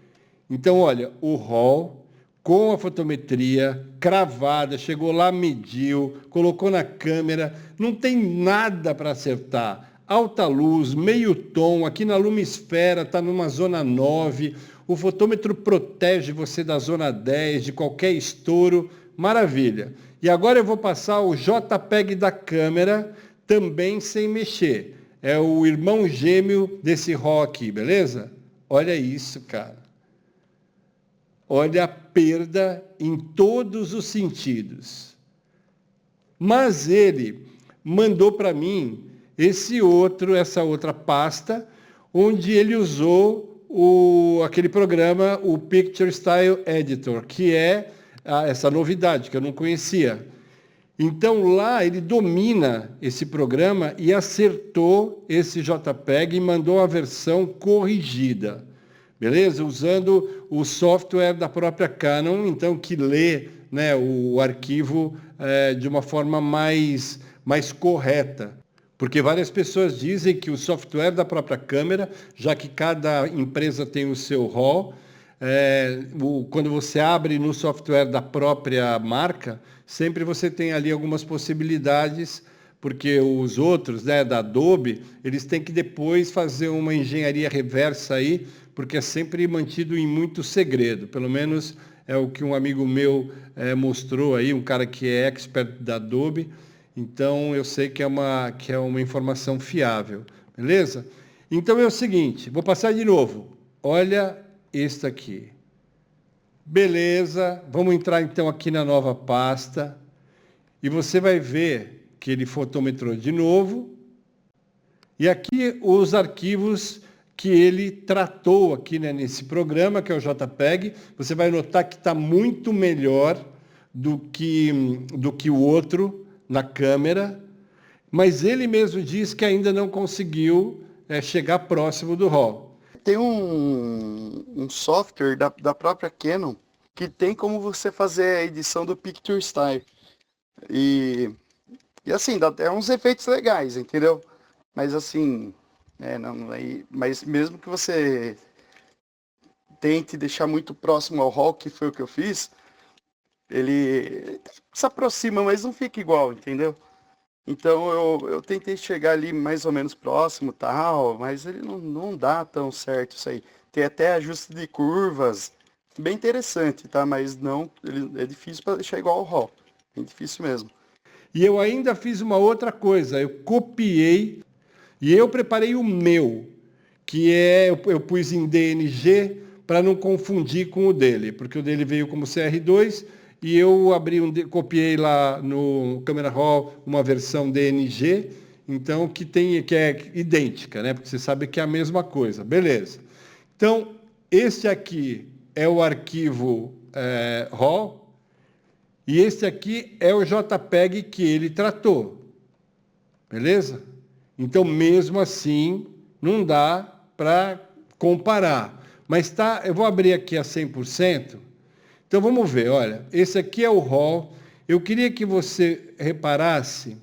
Então, olha, o RAW com a fotometria cravada, chegou lá, mediu, colocou na câmera, não tem nada para acertar. Alta luz, meio tom, aqui na lumisfera, está numa zona 9, o fotômetro protege você da zona 10, de qualquer estouro, maravilha. E agora eu vou passar o JPEG da câmera, também sem mexer. É o irmão gêmeo desse RAW aqui, beleza? Olha isso, cara. Olha a perda em todos os sentidos. Mas ele mandou para mim essa outra pasta, onde ele usou aquele programa, o Picture Style Editor, que é essa novidade que eu não conhecia. Então, lá ele domina esse programa e acertou esse JPEG e mandou a versão corrigida. Beleza? Usando o software da própria Canon, então, que lê, né, o arquivo de uma forma mais correta. Porque várias pessoas dizem que o software da própria câmera, já que cada empresa tem o seu RAW, quando você abre no software da própria marca, sempre você tem ali algumas possibilidades, porque os outros, né, da Adobe, eles têm que depois fazer uma engenharia reversa aí, porque é sempre mantido em muito segredo. Pelo menos é o que um amigo meu mostrou aí, um cara que é expert da Adobe. Então, eu sei que é uma informação fiável. Beleza? Então, é o seguinte, vou passar de novo. Olha este aqui. Beleza, vamos entrar então aqui na nova pasta. E você vai ver que ele fotometrou de novo. E aqui os arquivos que ele tratou aqui, né, nesse programa, que é o JPEG. Você vai notar que está muito melhor do que o outro na câmera, mas ele mesmo diz que ainda não conseguiu chegar próximo do RAW. Tem um software da própria Canon que tem como você fazer a edição do Picture Style. E assim, dá até uns efeitos legais, entendeu? Mas assim, mas mesmo que você tente deixar muito próximo ao RAW, que foi o que eu fiz, ele se aproxima, mas não fica igual, entendeu? Então eu tentei chegar ali mais ou menos próximo, tal, mas ele não dá tão certo isso aí. Tem até ajuste de curvas, bem interessante, tá? Mas não, é difícil para deixar igual ao RAW, é difícil mesmo. E eu ainda fiz uma outra coisa, eu copiei e eu preparei o meu, que eu pus em DNG para não confundir com o dele, porque o dele veio como CR2 e eu copiei lá no Camera Raw uma versão DNG, então que é idêntica, né? Porque você sabe que é a mesma coisa, beleza. Então, este aqui é o arquivo RAW e este aqui é o JPEG que ele tratou, beleza? Então, mesmo assim, não dá para comparar. Mas eu vou abrir aqui a 100%. Então, vamos ver, olha, esse aqui é o RAW. Eu queria que você reparasse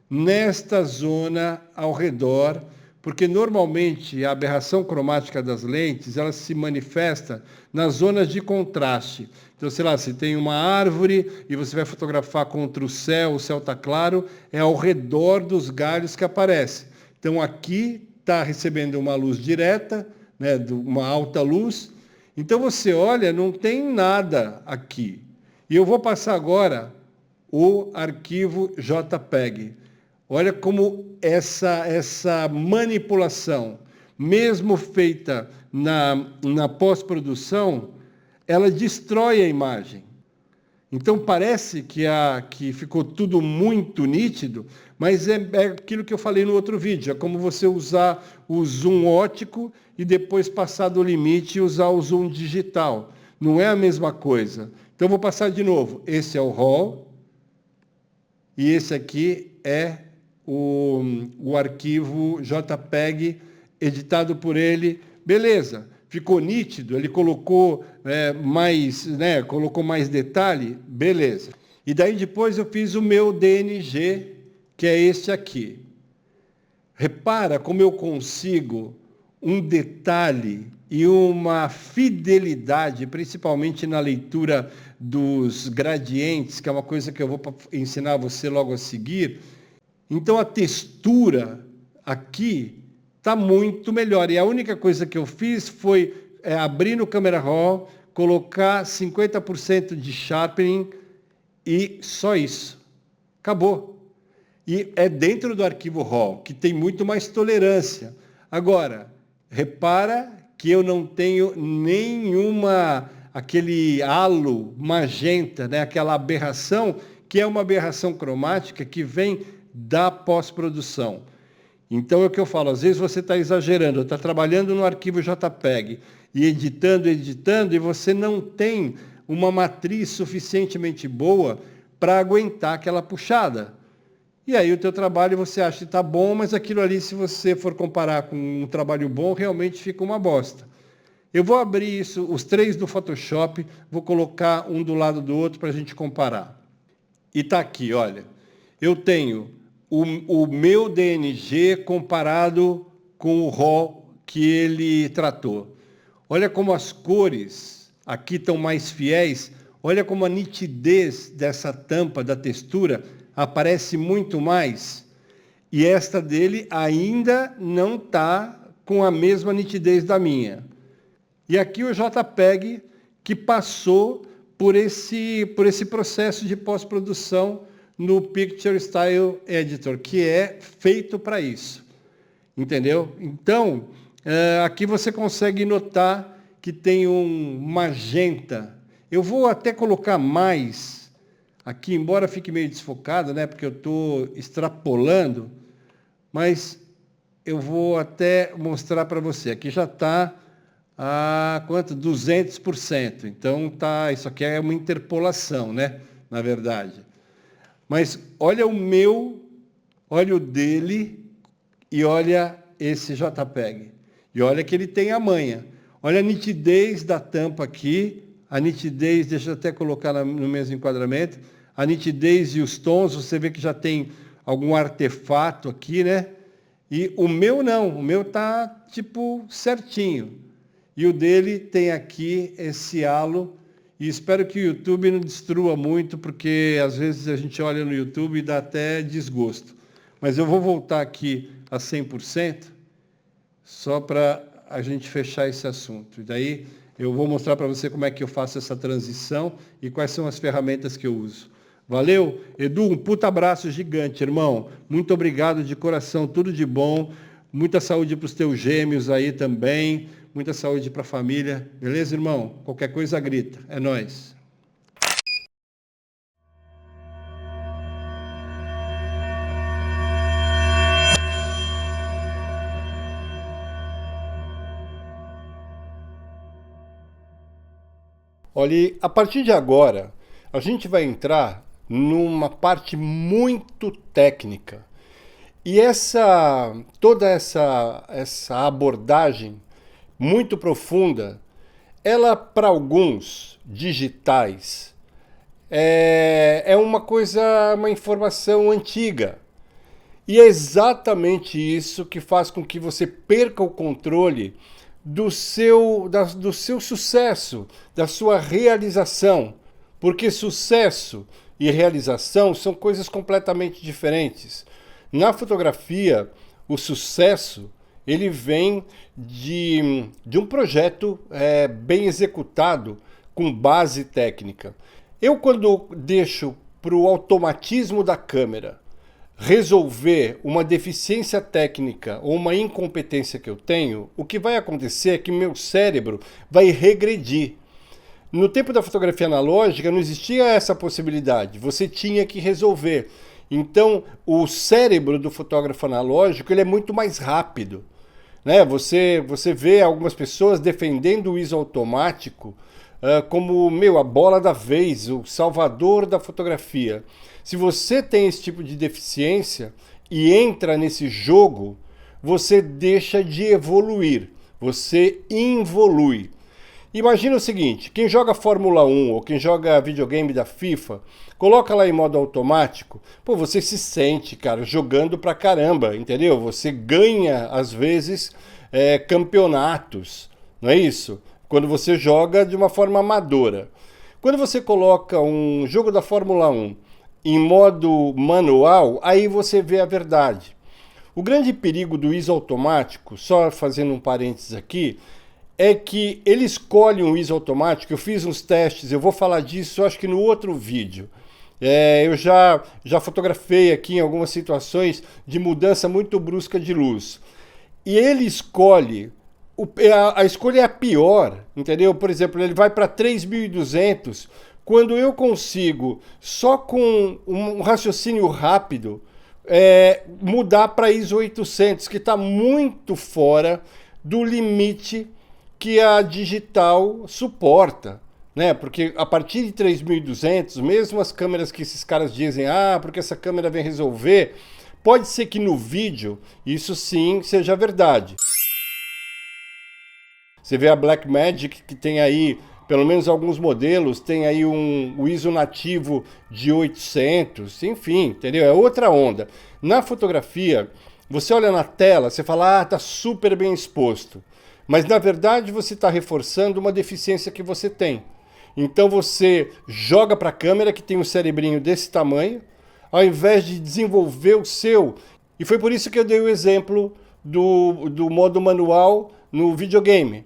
nesta zona ao redor, porque normalmente a aberração cromática das lentes, ela se manifesta nas zonas de contraste. Então, sei lá, se tem uma árvore e você vai fotografar contra o céu está claro, é ao redor dos galhos que aparece. Então, aqui está recebendo uma luz direta, né, uma alta luz. Então, você olha, não tem nada aqui. E eu vou passar agora o arquivo JPEG. Olha como essa manipulação, mesmo feita na pós-produção, ela destrói a imagem. Então parece que ficou tudo muito nítido, mas é aquilo que eu falei no outro vídeo, é como você usar o zoom óptico e depois passar do limite e usar o zoom digital. Não é a mesma coisa. Então vou passar de novo. Esse é o RAW e esse aqui é o arquivo JPEG editado por ele. Beleza, ficou nítido, ele colocou colocou mais detalhe, beleza. E daí depois eu fiz o meu DNG, que é este aqui. Repara como eu consigo um detalhe e uma fidelidade, principalmente na leitura dos gradientes, que é uma coisa que eu vou ensinar você logo a seguir. Então a textura aqui está muito melhor. E a única coisa que eu fiz foi abrir no Camera Raw, colocar 50% de sharpening e só isso. Acabou. E é dentro do arquivo RAW, que tem muito mais tolerância. Agora, repara que eu não tenho aquele halo magenta, né? Aquela aberração, que é uma aberração cromática que vem da pós-produção. Então é o que eu falo, às vezes você está exagerando, está trabalhando no arquivo JPEG e editando, e você não tem uma matriz suficientemente boa para aguentar aquela puxada. E aí o teu trabalho você acha que está bom, mas aquilo ali, se você for comparar com um trabalho bom, realmente fica uma bosta. Eu vou abrir isso, os três do Photoshop, vou colocar um do lado do outro para a gente comparar. E está aqui, olha, eu tenho o meu DNG comparado com o RAW que ele tratou. Olha como as cores aqui estão mais fiéis, olha como a nitidez dessa tampa, da textura, aparece muito mais. E esta dele ainda não está com a mesma nitidez da minha. E aqui o JPEG que passou por esse processo de pós-produção no Picture Style Editor, que é feito para isso. Entendeu? Então, aqui você consegue notar que tem um magenta. Eu vou até colocar mais aqui, embora fique meio desfocado, né, porque eu estou extrapolando, mas eu vou até mostrar para você. Aqui já está a quanto? 200%. Então, tá, isso aqui é uma interpolação, né, na verdade. Mas olha o meu, olha o dele e olha esse JPEG. E olha que ele tem a manha. Olha a nitidez da tampa aqui, a nitidez, deixa eu até colocar no mesmo enquadramento, a nitidez e os tons, você vê que já tem algum artefato aqui, né? E o meu não, o meu tá tipo certinho. E o dele tem aqui esse halo, e espero que o YouTube não destrua muito, porque às vezes a gente olha no YouTube e dá até desgosto. Mas eu vou voltar aqui a 100%, só para a gente fechar esse assunto. E daí eu vou mostrar para você como é que eu faço essa transição e quais são as ferramentas que eu uso. Valeu? Edu, um puta abraço gigante, irmão. Muito obrigado de coração, tudo de bom. Muita saúde para os teus gêmeos aí também. Muita saúde para a família. Beleza, irmão? Qualquer coisa grita. É nóis. Olha, a partir de agora, a gente vai entrar numa parte muito técnica. E toda essa abordagem muito profunda, ela para alguns digitais é uma informação antiga. E é exatamente isso que faz com que você perca o controle do seu sucesso, da sua realização. Porque sucesso e realização são coisas completamente diferentes. Na fotografia, o sucesso ele vem de um projeto bem executado, com base técnica. Eu, quando deixo para o automatismo da câmera resolver uma deficiência técnica ou uma incompetência que eu tenho, o que vai acontecer é que meu cérebro vai regredir. No tempo da fotografia analógica não existia essa possibilidade, você tinha que resolver. Então, o cérebro do fotógrafo analógico ele é muito mais rápido, né? Você vê algumas pessoas defendendo o ISO automático como a bola da vez, o salvador da fotografia. Se você tem esse tipo de deficiência e entra nesse jogo, você deixa de evoluir, você involui. Imagina o seguinte, quem joga Fórmula 1 ou quem joga videogame da FIFA, coloca lá em modo automático, pô, você se sente, cara, jogando pra caramba, entendeu? Você ganha, às vezes, campeonatos, não é isso? Quando você joga de uma forma amadora. Quando você coloca um jogo da Fórmula 1 em modo manual, aí você vê a verdade. O grande perigo do ISO automático, só fazendo um parênteses aqui, é que ele escolhe um ISO automático. Eu fiz uns testes, eu vou falar disso acho que no outro vídeo. Eu já fotografei aqui em algumas situações de mudança muito brusca de luz. E ele escolhe, a escolha é a pior, entendeu? Por exemplo, ele vai para 3200, quando eu consigo, só com um raciocínio rápido, mudar para ISO 800, que está muito fora do limite que a digital suporta, né? Porque a partir de 3200, mesmo as câmeras que esses caras dizem, porque essa câmera vem resolver, pode ser que no vídeo isso sim seja verdade. Você vê a Blackmagic que tem aí, pelo menos alguns modelos, tem aí o ISO nativo de 800, enfim, entendeu? É outra onda. Na fotografia, você olha na tela, você fala, tá super bem exposto. Mas, na verdade, você está reforçando uma deficiência que você tem. Então, você joga para a câmera, que tem um cerebrinho desse tamanho, ao invés de desenvolver o seu. E foi por isso que eu dei o exemplo do modo manual no videogame.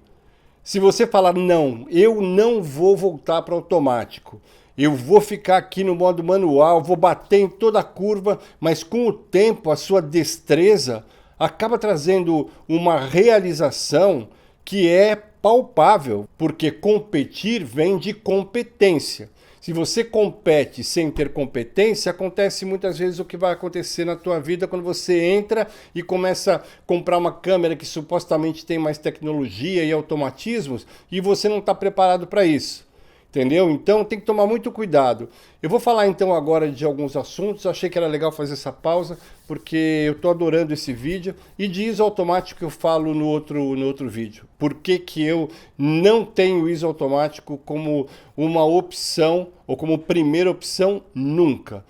Se você falar, não, eu não vou voltar para automático, eu vou ficar aqui no modo manual, vou bater em toda a curva, mas com o tempo, a sua destreza acaba trazendo uma realização que é palpável, porque competir vem de competência. Se você compete sem ter competência, acontece muitas vezes o que vai acontecer na tua vida quando você entra e começa a comprar uma câmera que supostamente tem mais tecnologia e automatismos e você não está preparado para isso. Entendeu? Então tem que tomar muito cuidado. Eu vou falar então agora de alguns assuntos. Achei que era legal fazer essa pausa, porque eu estou adorando esse vídeo. E de ISO automático eu falo no outro vídeo. Por que que eu não tenho ISO automático como uma opção, ou como primeira opção, nunca.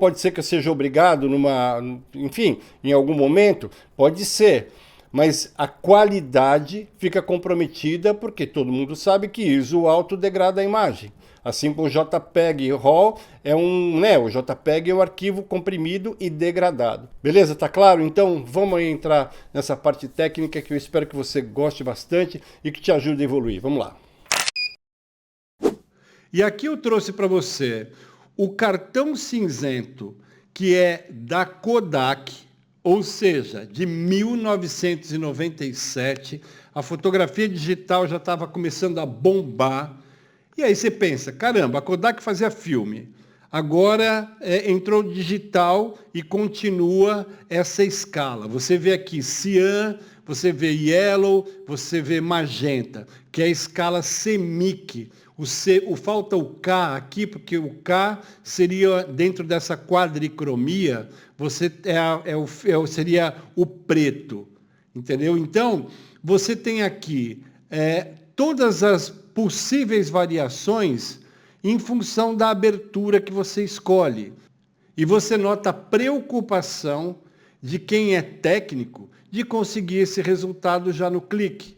Pode ser que eu seja obrigado enfim, em algum momento, pode ser. Mas a qualidade fica comprometida porque todo mundo sabe que ISO alto degrada a imagem. Assim como o JPEG RAW o JPEG é o arquivo comprimido e degradado. Beleza? Tá claro? Então vamos aí entrar nessa parte técnica que eu espero que você goste bastante e que te ajude a evoluir. Vamos lá. E aqui eu trouxe para você o cartão cinzento que é da Kodak. Ou seja, de 1997, a fotografia digital já estava começando a bombar. E aí você pensa, caramba, a Kodak fazia filme. Agora entrou digital e continua essa escala. Você vê aqui cian, você vê yellow, você vê magenta, que é a escala CMYK. Falta o K aqui, porque o K seria, dentro dessa quadricromia, seria o preto, entendeu? Então, você tem aqui todas as possíveis variações em função da abertura que você escolhe. E você nota a preocupação de quem é técnico de conseguir esse resultado já no clique.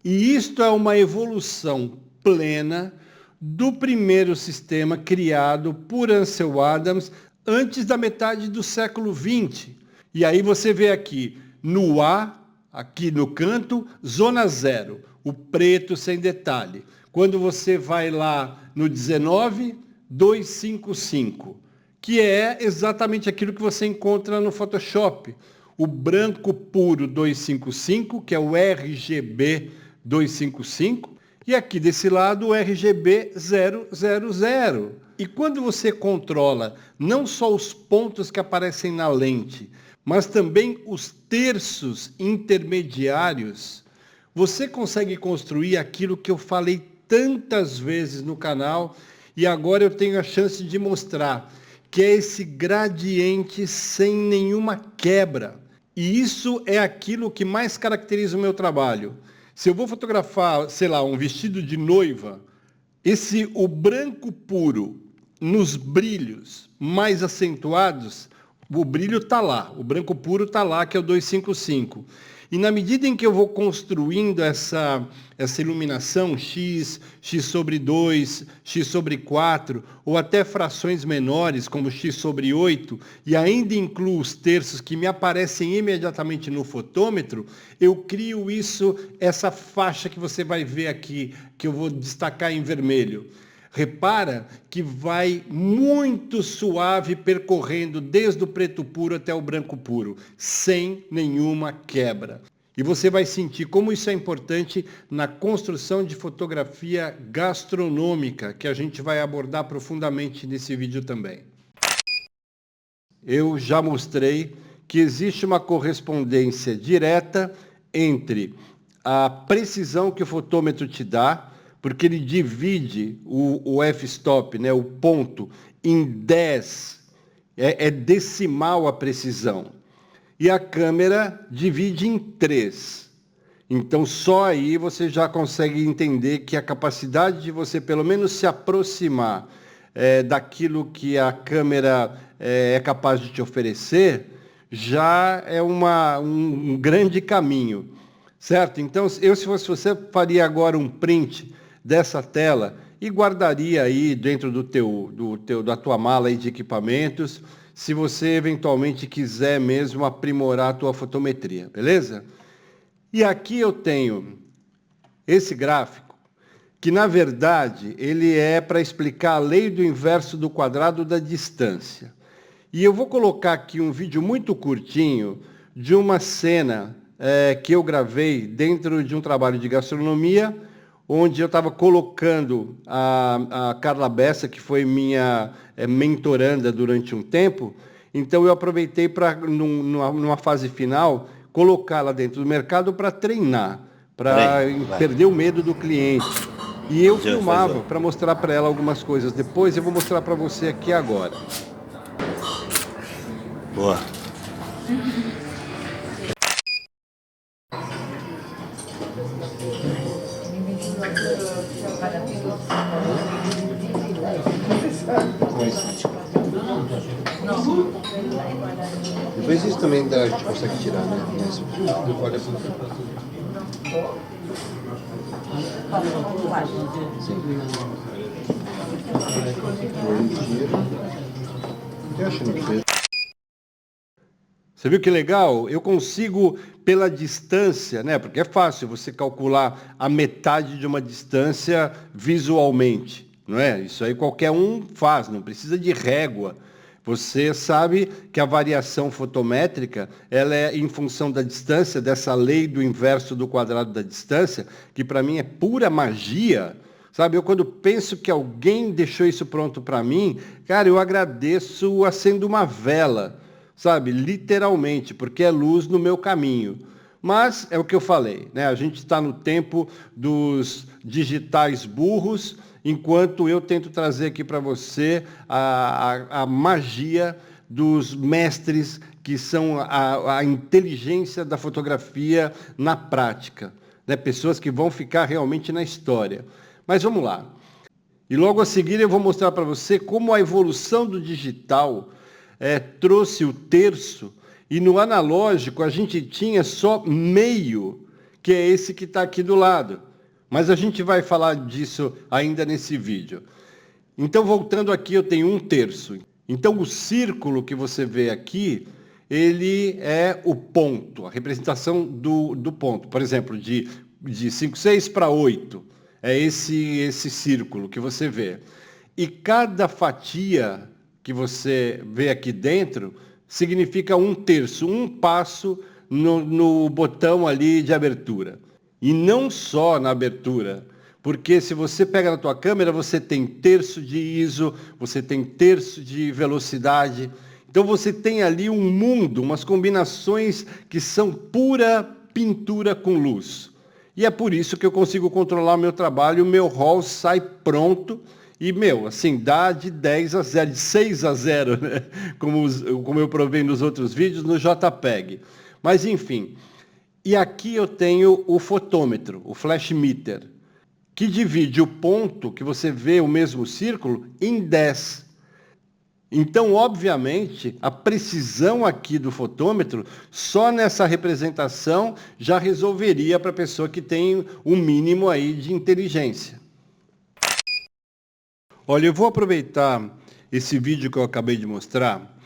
E isto é uma evolução plena do primeiro sistema criado por Ansel Adams antes da metade do século XX. E aí você vê aqui no A, aqui no canto, zona 0, o preto sem detalhe. Quando você vai lá no 19, 255, que é exatamente aquilo que você encontra no Photoshop. O branco puro 255, que é o RGB 255, e aqui desse lado o RGB 000. E quando você controla não só os pontos que aparecem na lente, mas também os terços intermediários, você consegue construir aquilo que eu falei tantas vezes no canal e agora eu tenho a chance de mostrar, que é esse gradiente sem nenhuma quebra. E isso é aquilo que mais caracteriza o meu trabalho. Se eu vou fotografar, sei lá, um vestido de noiva, o branco puro nos brilhos mais acentuados, o brilho está lá, o branco puro está lá, que é o 255. E na medida em que eu vou construindo essa iluminação x sobre 2, x sobre 4, ou até frações menores, como x sobre 8, e ainda incluo os terços que me aparecem imediatamente no fotômetro, eu crio essa faixa que você vai ver aqui, que eu vou destacar em vermelho. Repara que vai muito suave percorrendo desde o preto puro até o branco puro, sem nenhuma quebra. E você vai sentir como isso é importante na construção de fotografia gastronômica, que a gente vai abordar profundamente nesse vídeo também. Eu já mostrei que existe uma correspondência direta entre a precisão que o fotômetro te dá, porque ele divide o f-stop, né, o ponto, em 10, é decimal a precisão. E a câmera divide em 3. Então, só aí você já consegue entender que a capacidade de você, pelo menos, se aproximar daquilo que a câmera é capaz de te oferecer, já é um grande caminho, certo? Então, se fosse você, faria agora um print dessa tela e guardaria aí dentro da tua mala aí de equipamentos, se você eventualmente quiser mesmo aprimorar a tua fotometria, beleza? E aqui eu tenho esse gráfico, que na verdade ele é para explicar a lei do inverso do quadrado da distância. E eu vou colocar aqui um vídeo muito curtinho de uma cena que eu gravei dentro de um trabalho de gastronomia, onde eu estava colocando a Carla Bessa, que foi minha mentoranda durante um tempo. Então eu aproveitei para, numa fase final, colocá-la dentro do mercado para treinar, para perder o medo do cliente. E eu filmava para mostrar para ela algumas coisas. Depois eu vou mostrar para você aqui agora. Boa. Depois isso também a gente consegue tirar, né? Você viu que legal? Eu consigo, pela distância, né? Porque é fácil você calcular a metade de uma distância visualmente, não é? Isso aí qualquer um faz, não precisa de régua. Você sabe que a variação fotométrica, ela é em função da distância, dessa lei do inverso do quadrado da distância, que para mim é pura magia. Sabe, eu quando penso que alguém deixou isso pronto para mim, cara, eu agradeço acendo uma vela, sabe, literalmente, porque é luz no meu caminho. Mas é o que eu falei, né? A gente está no tempo dos digitais burros, enquanto eu tento trazer aqui para você a magia dos mestres, que são a inteligência da fotografia na prática, né? Pessoas que vão ficar realmente na história. Mas vamos lá. E logo a seguir eu vou mostrar para você como a evolução do digital trouxe o terço, e no analógico a gente tinha só meio, que é esse que está aqui do lado. Mas a gente vai falar disso ainda nesse vídeo. Então, voltando aqui, eu tenho um terço. Então, o círculo que você vê aqui, ele é o ponto, a representação do ponto. Por exemplo, de 5,6 para 8. É esse círculo que você vê. E cada fatia que você vê aqui dentro significa um terço, um passo no botão ali de abertura. E não só na abertura, porque se você pega na tua câmera, você tem terço de ISO, você tem terço de velocidade. Então você tem ali um mundo, umas combinações que são pura pintura com luz. E é por isso que eu consigo controlar o meu trabalho, o meu RAW sai pronto e, assim, dá de 10 a 0, de 6 a 0, né? Como eu provei nos outros vídeos, no JPEG. Mas, enfim, e aqui eu tenho o fotômetro, o flash meter, que divide o ponto, que você vê o mesmo círculo, em 10. Então, obviamente, a precisão aqui do fotômetro, só nessa representação, já resolveria para a pessoa que tem um mínimo aí de inteligência. Olha, eu vou aproveitar esse vídeo que eu acabei de mostrar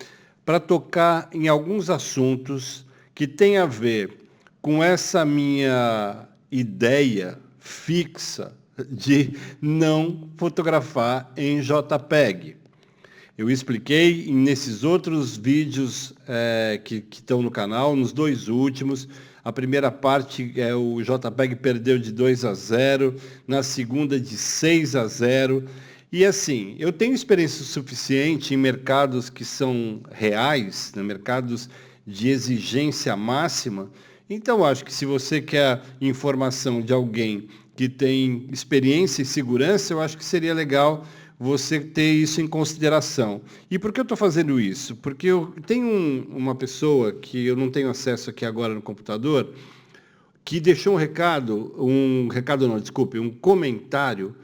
para tocar em alguns assuntos que têm a ver com essa minha ideia fixa de não fotografar em JPEG. Eu expliquei nesses outros vídeos que estão no canal, nos dois últimos. A primeira parte, o JPEG perdeu de 2 a 0, na segunda de 6 a 0. E assim, eu tenho experiência suficiente em mercados que são reais, né, mercados de exigência máxima. Então, acho que se você quer informação de alguém que tem experiência e segurança, eu acho que seria legal você ter isso em consideração. E por que eu estou fazendo isso? Porque eu tenho uma pessoa que eu não tenho acesso aqui agora no computador, que deixou um comentário,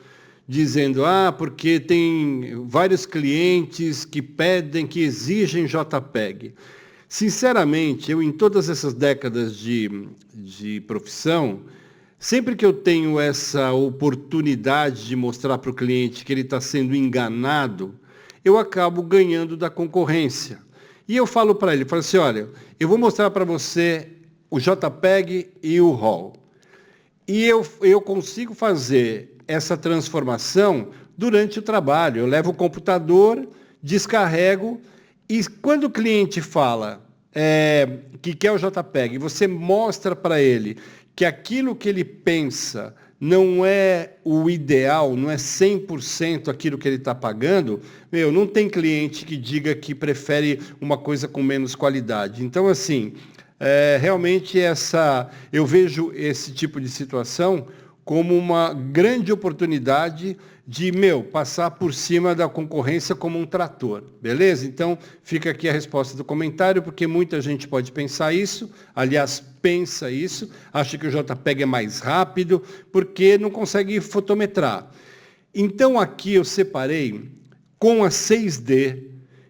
dizendo, porque tem vários clientes que pedem, que exigem JPEG. Sinceramente, eu em todas essas décadas de profissão, sempre que eu tenho essa oportunidade de mostrar para o cliente que ele está sendo enganado, eu acabo ganhando da concorrência. E eu falo para ele, falo assim, olha, eu vou mostrar para você o JPEG e o RAW. E eu consigo fazer essa transformação durante o trabalho. Eu levo o computador, descarrego, e quando o cliente fala que quer o JPEG, você mostra para ele que aquilo que ele pensa não é o ideal, não é 100% aquilo que ele está pagando, não tem cliente que diga que prefere uma coisa com menos qualidade. Então, assim, realmente eu vejo esse tipo de situação como uma grande oportunidade de, passar por cima da concorrência como um trator, beleza? Então, fica aqui a resposta do comentário, porque muita gente pode pensar isso, aliás, pensa isso, acha que o JPEG é mais rápido, porque não consegue fotometrar. Então, aqui eu separei com a 6D,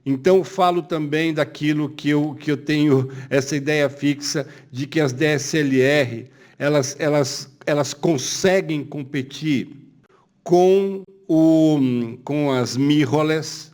então falo também daquilo que eu tenho essa ideia fixa de que as DSLR, elas conseguem competir com as mirrorless,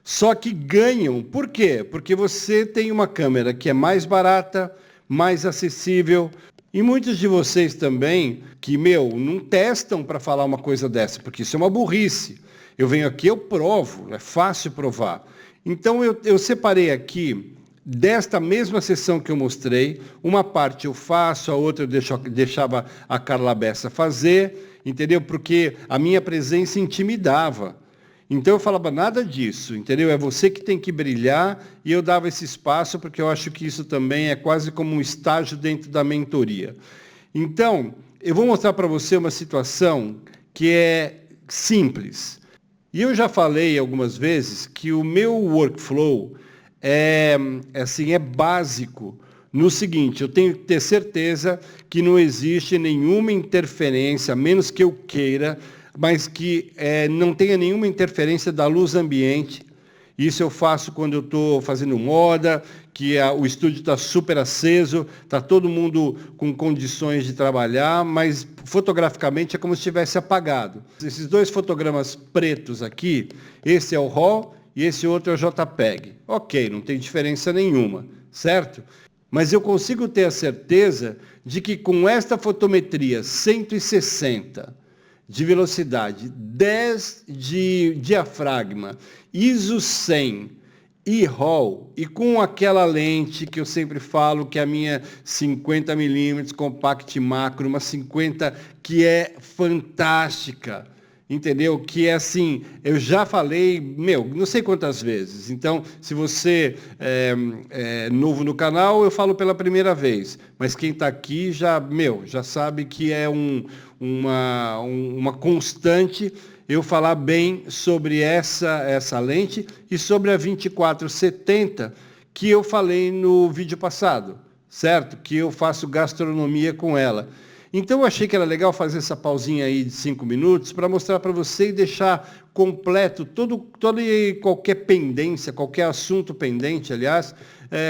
só que ganham. Por quê? Porque você tem uma câmera que é mais barata, mais acessível, e muitos de vocês também que, não testam para falar uma coisa dessa, porque isso é uma burrice. Eu venho aqui, eu provo, é fácil provar. Então eu separei aqui, desta mesma sessão que eu mostrei, uma parte eu faço, a outra eu deixava a Carla Bessa fazer, entendeu? Porque a minha presença intimidava. Então eu falava nada disso, entendeu? É você que tem que brilhar, e eu dava esse espaço porque eu acho que isso também é quase como um estágio dentro da mentoria. Então, eu vou mostrar para você uma situação que é simples. E eu já falei algumas vezes que o meu workflow é básico no seguinte: eu tenho que ter certeza que não existe nenhuma interferência, a menos que eu queira, mas que não tenha nenhuma interferência da luz ambiente. Isso eu faço quando eu estou fazendo moda, que o estúdio está super aceso, está todo mundo com condições de trabalhar, mas fotograficamente é como se estivesse apagado. Esses dois fotogramas pretos aqui, esse é o RAW e esse outro é o JPEG. Ok, não tem diferença nenhuma, certo? Mas eu consigo ter a certeza de que com esta fotometria 160 de velocidade, 10 de diafragma, ISO 100 e RAW, e com aquela lente que eu sempre falo que é a minha 50mm compact macro, uma 50 que é fantástica, entendeu? Que é assim, eu já falei, não sei quantas vezes. Então, se você é novo no canal, eu falo pela primeira vez. Mas quem está aqui já sabe que é uma constante eu falar bem sobre essa lente e sobre a 2470, que eu falei no vídeo passado, certo? Que eu faço gastronomia com ela. Então eu achei que era legal fazer essa pausinha aí de 5 minutos para mostrar para você e deixar completo toda e qualquer pendência, qualquer assunto pendente, aliás,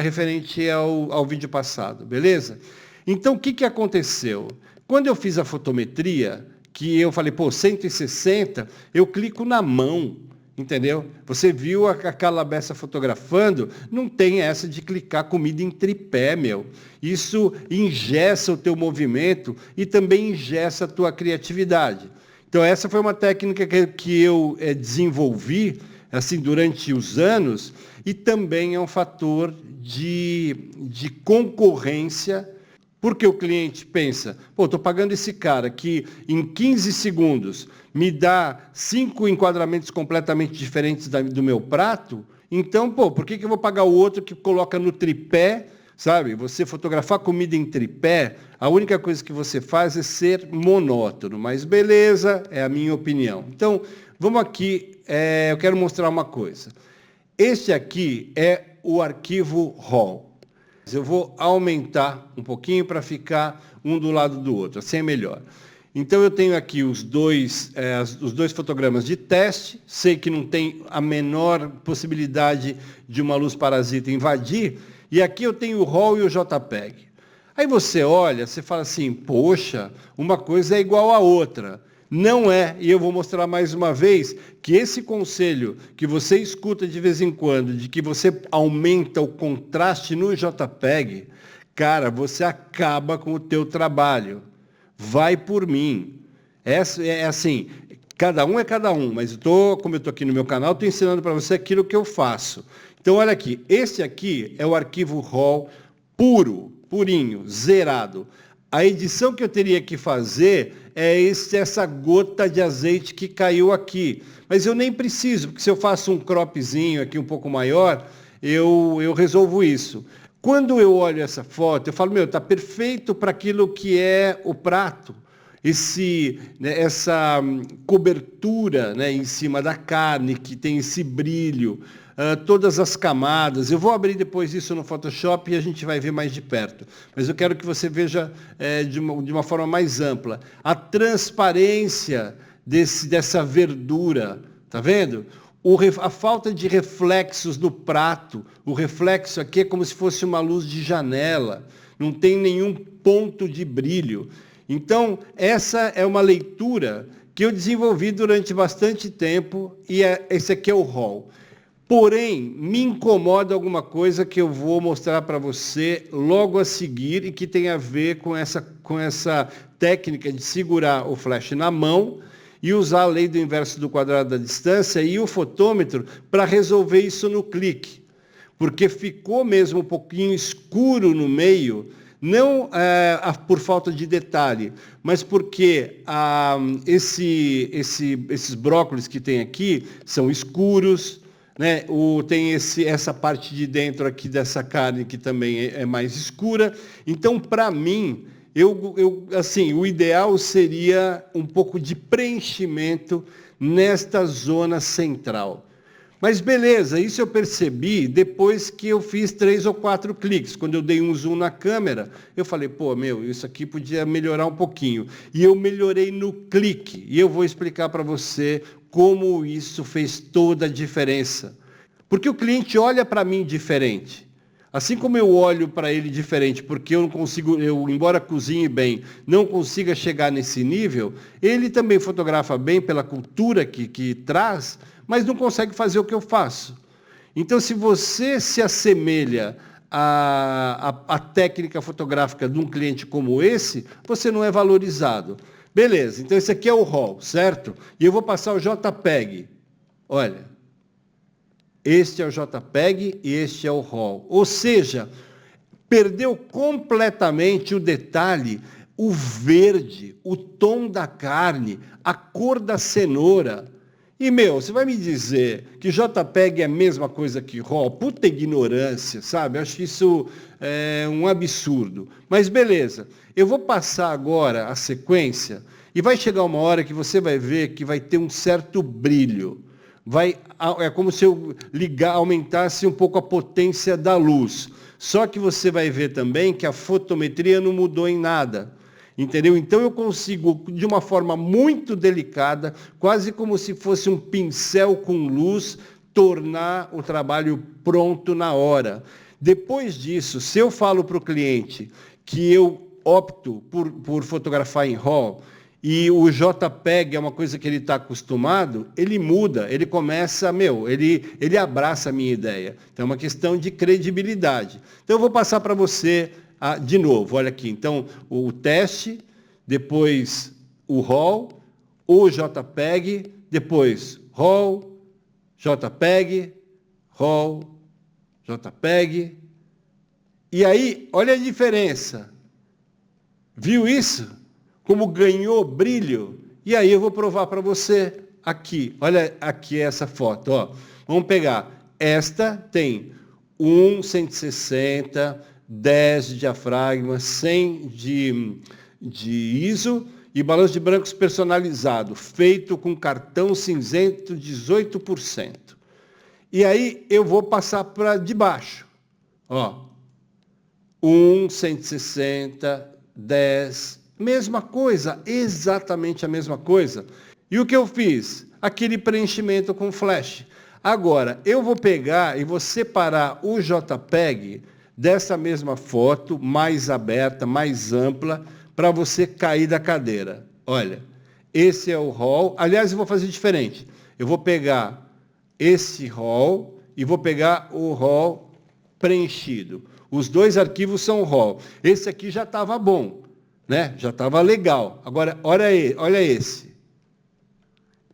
referente ao vídeo passado, beleza? Então o que aconteceu? Quando eu fiz a fotometria, que eu falei, 160, eu clico na mão, entendeu? Você viu a Carla Bessa fotografando, não tem essa de clicar comida em tripé, Isso engessa o teu movimento e também engessa a tua criatividade. Então essa foi uma técnica que eu desenvolvi assim durante os anos, e também é um fator de concorrência. Porque o cliente pensa, estou pagando esse cara que em 15 segundos me dá 5 enquadramentos completamente diferentes do meu prato, então, por que eu vou pagar o outro que coloca no tripé, sabe? Você fotografar comida em tripé, a única coisa que você faz é ser monótono, mas beleza, é a minha opinião. Então, vamos aqui, eu quero mostrar uma coisa. Este aqui é o arquivo RAW. Eu vou aumentar um pouquinho para ficar um do lado do outro, assim é melhor. Então eu tenho aqui os dois fotogramas de teste, sei que não tem a menor possibilidade de uma luz parasita invadir, e aqui eu tenho o RAW e o JPEG. Aí você olha, você fala assim, poxa, uma coisa é igual à outra. Não é, e eu vou mostrar mais uma vez que esse conselho que você escuta de vez em quando, de que você aumenta o contraste no JPEG, cara, você acaba com o teu trabalho. Vai por mim. É assim, cada um é cada um, mas como eu estou aqui no meu canal, estou ensinando para você aquilo que eu faço. Então, olha aqui, esse aqui é o arquivo RAW puro, purinho, zerado. A edição que eu teria que fazer é essa gota de azeite que caiu aqui. Mas eu nem preciso, porque se eu faço um cropzinho aqui um pouco maior, eu resolvo isso. Quando eu olho essa foto, eu falo, está perfeito para aquilo que é o prato. Essa cobertura, né, em cima da carne, que tem esse brilho, todas as camadas. Eu vou abrir depois isso no Photoshop e a gente vai ver mais de perto. Mas eu quero que você veja de uma forma mais ampla. A transparência dessa verdura, tá vendo? A falta de reflexos no prato. O reflexo aqui é como se fosse uma luz de janela. Não tem nenhum ponto de brilho. Então, essa é uma leitura que eu desenvolvi durante bastante tempo e esse aqui é o RAW. Porém, me incomoda alguma coisa que eu vou mostrar para você logo a seguir e que tem a ver com essa técnica de segurar o flash na mão e usar a lei do inverso do quadrado da distância e o fotômetro para resolver isso no clique. Porque ficou mesmo um pouquinho escuro no meio, não por falta de detalhe, mas porque esses brócolis que tem aqui são escuros, né? Tem essa parte de dentro aqui dessa carne que também é mais escura. Então, para mim, assim, o ideal seria um pouco de preenchimento nesta zona central. Mas beleza, isso eu percebi depois que eu fiz 3 ou 4 cliques. Quando eu dei um zoom na câmera, eu falei, isso aqui podia melhorar um pouquinho. E eu melhorei no clique. E eu vou explicar para você como isso fez toda a diferença. Porque o cliente olha para mim diferente. Assim como eu olho para ele diferente, porque eu não consigo, embora cozinhe bem, não consiga chegar nesse nível, ele também fotografa bem pela cultura que traz, mas não consegue fazer o que eu faço. Então, se você se assemelha à técnica fotográfica de um cliente como esse, você não é valorizado. Beleza, então esse aqui é o RAW, certo? E eu vou passar o JPEG. Olha, este é o JPEG e este é o RAW. Ou seja, perdeu completamente o detalhe, o verde, o tom da carne, a cor da cenoura. E, você vai me dizer que JPEG é a mesma coisa que RAW? Puta ignorância, sabe? Eu acho isso um absurdo. Mas, beleza. Eu vou passar agora a sequência e vai chegar uma hora que você vai ver que vai ter um certo brilho. É como se eu aumentasse um pouco a potência da luz. Só que você vai ver também que a fotometria não mudou em nada. Entendeu? Então eu consigo, de uma forma muito delicada, quase como se fosse um pincel com luz, tornar o trabalho pronto na hora. Depois disso, se eu falo para o cliente que eu opto por fotografar em RAW, e o JPEG é uma coisa que ele está acostumado, ele muda, ele começa, ele abraça a minha ideia. Então é uma questão de credibilidade. Então eu vou passar para você de novo, olha aqui. Então, o teste, depois o RAW, o JPEG, depois RAW, JPEG, RAW, JPEG. E aí, olha a diferença. Viu isso? Como ganhou brilho? E aí eu vou provar para você aqui. Olha aqui essa foto. Ó. Vamos pegar. Esta tem 1/160, 10 de diafragma, 100 de ISO e balanço de brancos personalizado, feito com cartão cinzento 18%. E aí eu vou passar para de baixo. Ó. 1/160, 10, mesma coisa, exatamente a mesma coisa. E o que eu fiz? Aquele preenchimento com flash. Agora, eu vou pegar e vou separar o JPEG dessa mesma foto, mais aberta, mais ampla, para você cair da cadeira. Olha, esse é o RAW. Aliás, eu vou fazer diferente. Eu vou pegar esse RAW e vou pegar o RAW preenchido. Os dois arquivos são RAW. Esse aqui já estava bom, né? Já estava legal. Agora, olha esse.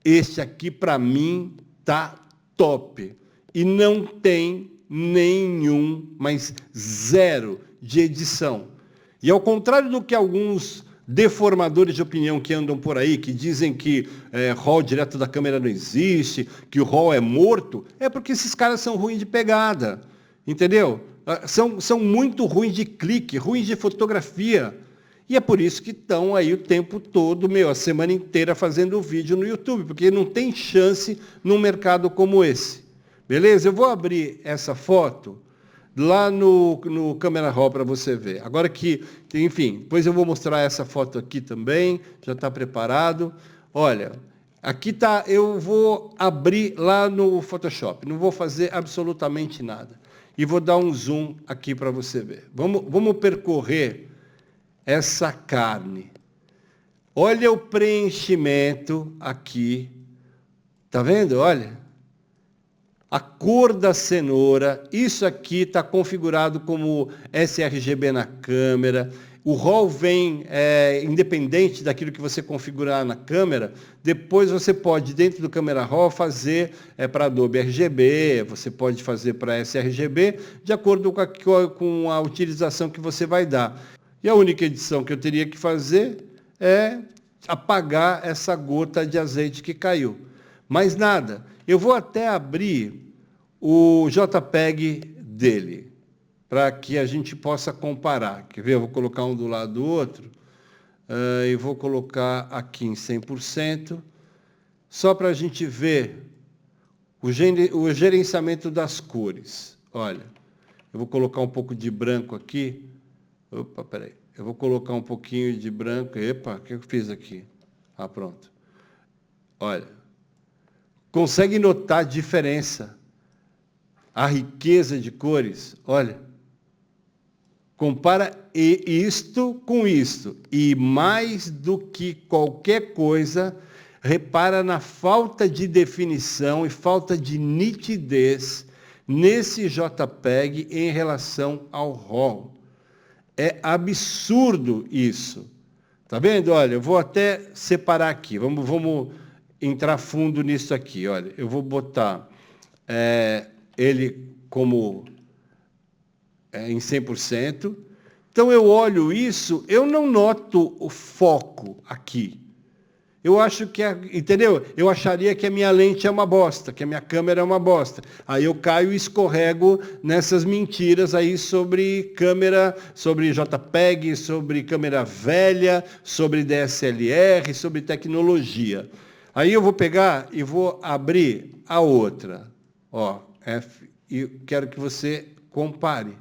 Esse aqui, para mim, tá top. E não tem nenhum, mas zero de edição. E ao contrário do que alguns deformadores de opinião que andam por aí, que dizem que RAW direto da câmera não existe, que o RAW é morto, é porque esses caras são ruins de pegada, entendeu? São muito ruins de clique, ruins de fotografia. E é por isso que estão aí o tempo todo, a semana inteira fazendo vídeo no YouTube, porque não tem chance num mercado como esse. Beleza? Eu vou abrir essa foto lá no Camera Raw para você ver. Agora que, enfim, depois eu vou mostrar essa foto aqui também, já está preparado. Olha, aqui está, eu vou abrir lá no Photoshop, não vou fazer absolutamente nada. E vou dar um zoom aqui para você ver. Vamos percorrer essa carne. Olha o preenchimento aqui. Tá vendo? Olha. A cor da cenoura. Isso aqui está configurado como sRGB na câmera. O RAW vem independente daquilo que você configurar na câmera. Depois você pode, dentro do Camera Raw, fazer para Adobe RGB, você pode fazer para sRGB, de acordo com a utilização que você vai dar. E a única edição que eu teria que fazer é apagar essa gota de azeite que caiu. Mais nada. Eu vou até abrir o JPEG dele, para que a gente possa comparar. Quer ver? Eu vou colocar um do lado do outro, e vou colocar aqui em 100%, só para a gente ver o gerenciamento das cores. Olha, eu vou colocar um pouco de branco aqui. Opa, peraí. Eu vou colocar um pouquinho de branco. Epa, o que eu fiz aqui? Ah, pronto. Olha. Consegue notar a diferença? A riqueza de cores? Olha. Compara isto com isto. E mais do que qualquer coisa, repara na falta de definição e falta de nitidez nesse JPEG em relação ao RAW. É absurdo isso. Tá vendo? Olha, eu vou até separar aqui. Vamos entrar fundo nisso aqui. Olha, eu vou botar ele como em 100%. Então, eu olho isso, eu não noto o foco aqui. Eu acho que, entendeu? Eu acharia que a minha lente é uma bosta, que a minha câmera é uma bosta. Aí eu caio e escorrego nessas mentiras aí sobre câmera, sobre JPEG, sobre câmera velha, sobre DSLR, sobre tecnologia. Aí eu vou pegar e vou abrir a outra. Ó, e quero que você compare.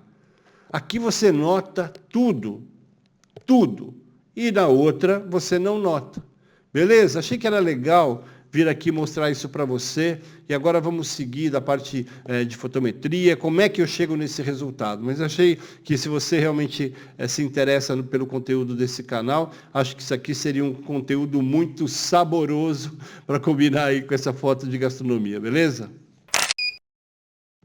Aqui você nota tudo, tudo. E na outra você não nota. Beleza? Achei que era legal vir aqui mostrar isso para você. E agora vamos seguir da parte de fotometria, como é que eu chego nesse resultado. Mas achei que se você realmente se interessa pelo conteúdo desse canal, acho que isso aqui seria um conteúdo muito saboroso para combinar aí com essa foto de gastronomia, beleza?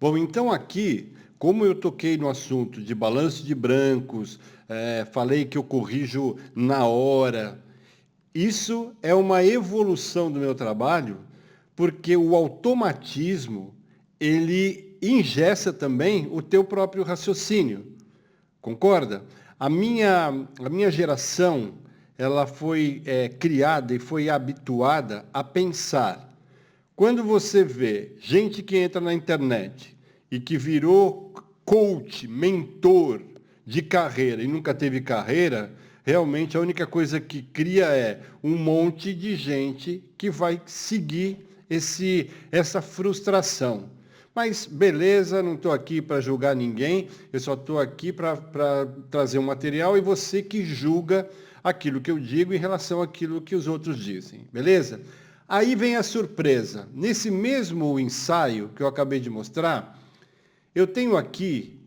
Bom, então aqui, como eu toquei no assunto de balanço de brancos, falei que eu corrijo na hora. Isso é uma evolução do meu trabalho, porque o automatismo, ele engessa também o teu próprio raciocínio. Concorda? A minha geração, ela foi criada e foi habituada a pensar. Quando você vê gente que entra na internet e que virou coach, mentor de carreira e nunca teve carreira, realmente a única coisa que cria é um monte de gente que vai seguir essa frustração. Mas beleza, não estou aqui para julgar ninguém, eu só estou aqui para trazer um material e você que julga aquilo que eu digo em relação àquilo que os outros dizem, beleza? Aí vem a surpresa. Nesse mesmo ensaio que eu acabei de mostrar, eu tenho aqui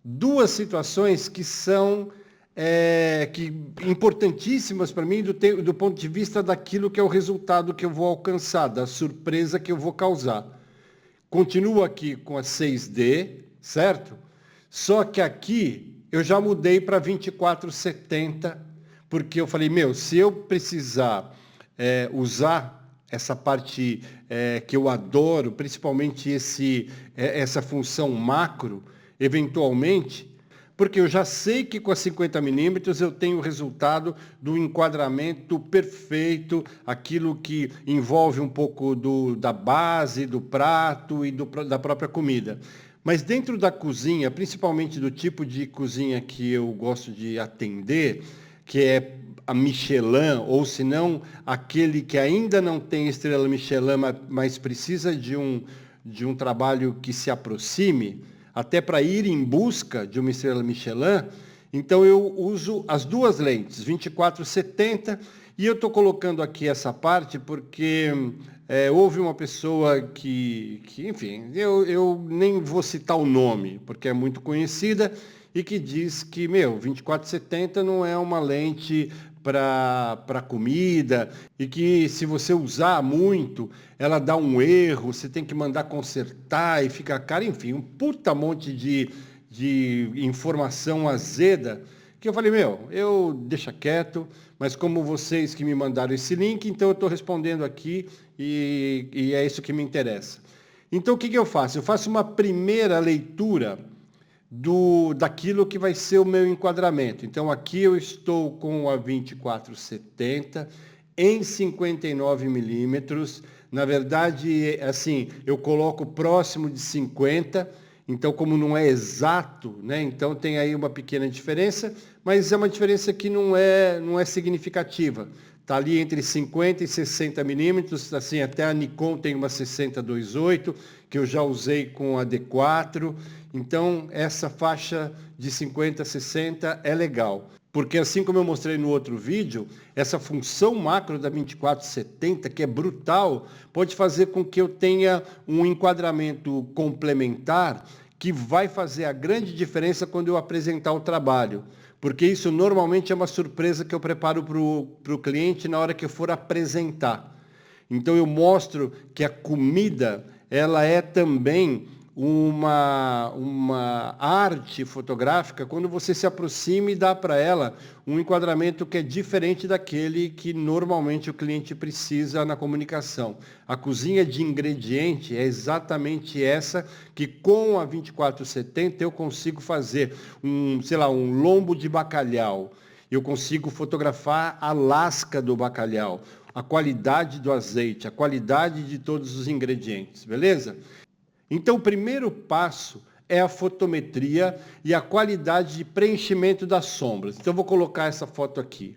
duas situações que são importantíssimas para mim do ponto de vista daquilo que é o resultado que eu vou alcançar, da surpresa que eu vou causar. Continuo aqui com a 6D, certo? Só que aqui eu já mudei para 2470, porque eu falei, se eu precisar usar essa parte que eu adoro, principalmente essa função macro, eventualmente, porque eu já sei que com a 50mm eu tenho o resultado do enquadramento perfeito, aquilo que envolve um pouco da base, do prato e da própria comida. Mas dentro da cozinha, principalmente do tipo de cozinha que eu gosto de atender, que é a Michelin, ou se não, aquele que ainda não tem estrela Michelin, mas precisa de um trabalho que se aproxime, até para ir em busca de uma estrela Michelin, então eu uso as duas lentes, 24-70, e eu estou colocando aqui essa parte porque houve uma pessoa que enfim, eu nem vou citar o nome, porque é muito conhecida, e que diz que, 24-70 não é uma lente para comida, e que se você usar muito, ela dá um erro, você tem que mandar consertar e fica caro, enfim, um puta monte de informação azeda, que eu falei, eu deixa quieto, mas como vocês que me mandaram esse link, então eu estou respondendo aqui e é isso que me interessa. Então o que eu faço? Eu faço uma primeira leitura daquilo que vai ser o meu enquadramento. Então aqui eu estou com a 24-70 em 59mm. Na verdade, assim, eu coloco próximo de 50, então como não é exato, né? Então tem aí uma pequena diferença, mas é uma diferença que não é significativa. Está ali entre 50 e 60 milímetros, assim, até a Nikon tem uma 60-28, que eu já usei com a D4. Então, essa faixa de 50 a 60 é legal. Porque assim como eu mostrei no outro vídeo, essa função macro da 24-70, que é brutal, pode fazer com que eu tenha um enquadramento complementar que vai fazer a grande diferença quando eu apresentar o trabalho. Porque isso normalmente é uma surpresa que eu preparo para o cliente na hora que eu for apresentar. Então eu mostro que a comida ela é também uma arte fotográfica quando você se aproxima e dá para ela um enquadramento que é diferente daquele que normalmente o cliente precisa na comunicação. A cozinha de ingrediente é exatamente essa que com a 24-70 eu consigo fazer um lombo de bacalhau. Eu consigo fotografar a lasca do bacalhau, a qualidade do azeite, a qualidade de todos os ingredientes, beleza? Então, o primeiro passo é a fotometria e a qualidade de preenchimento das sombras. Então, eu vou colocar essa foto aqui.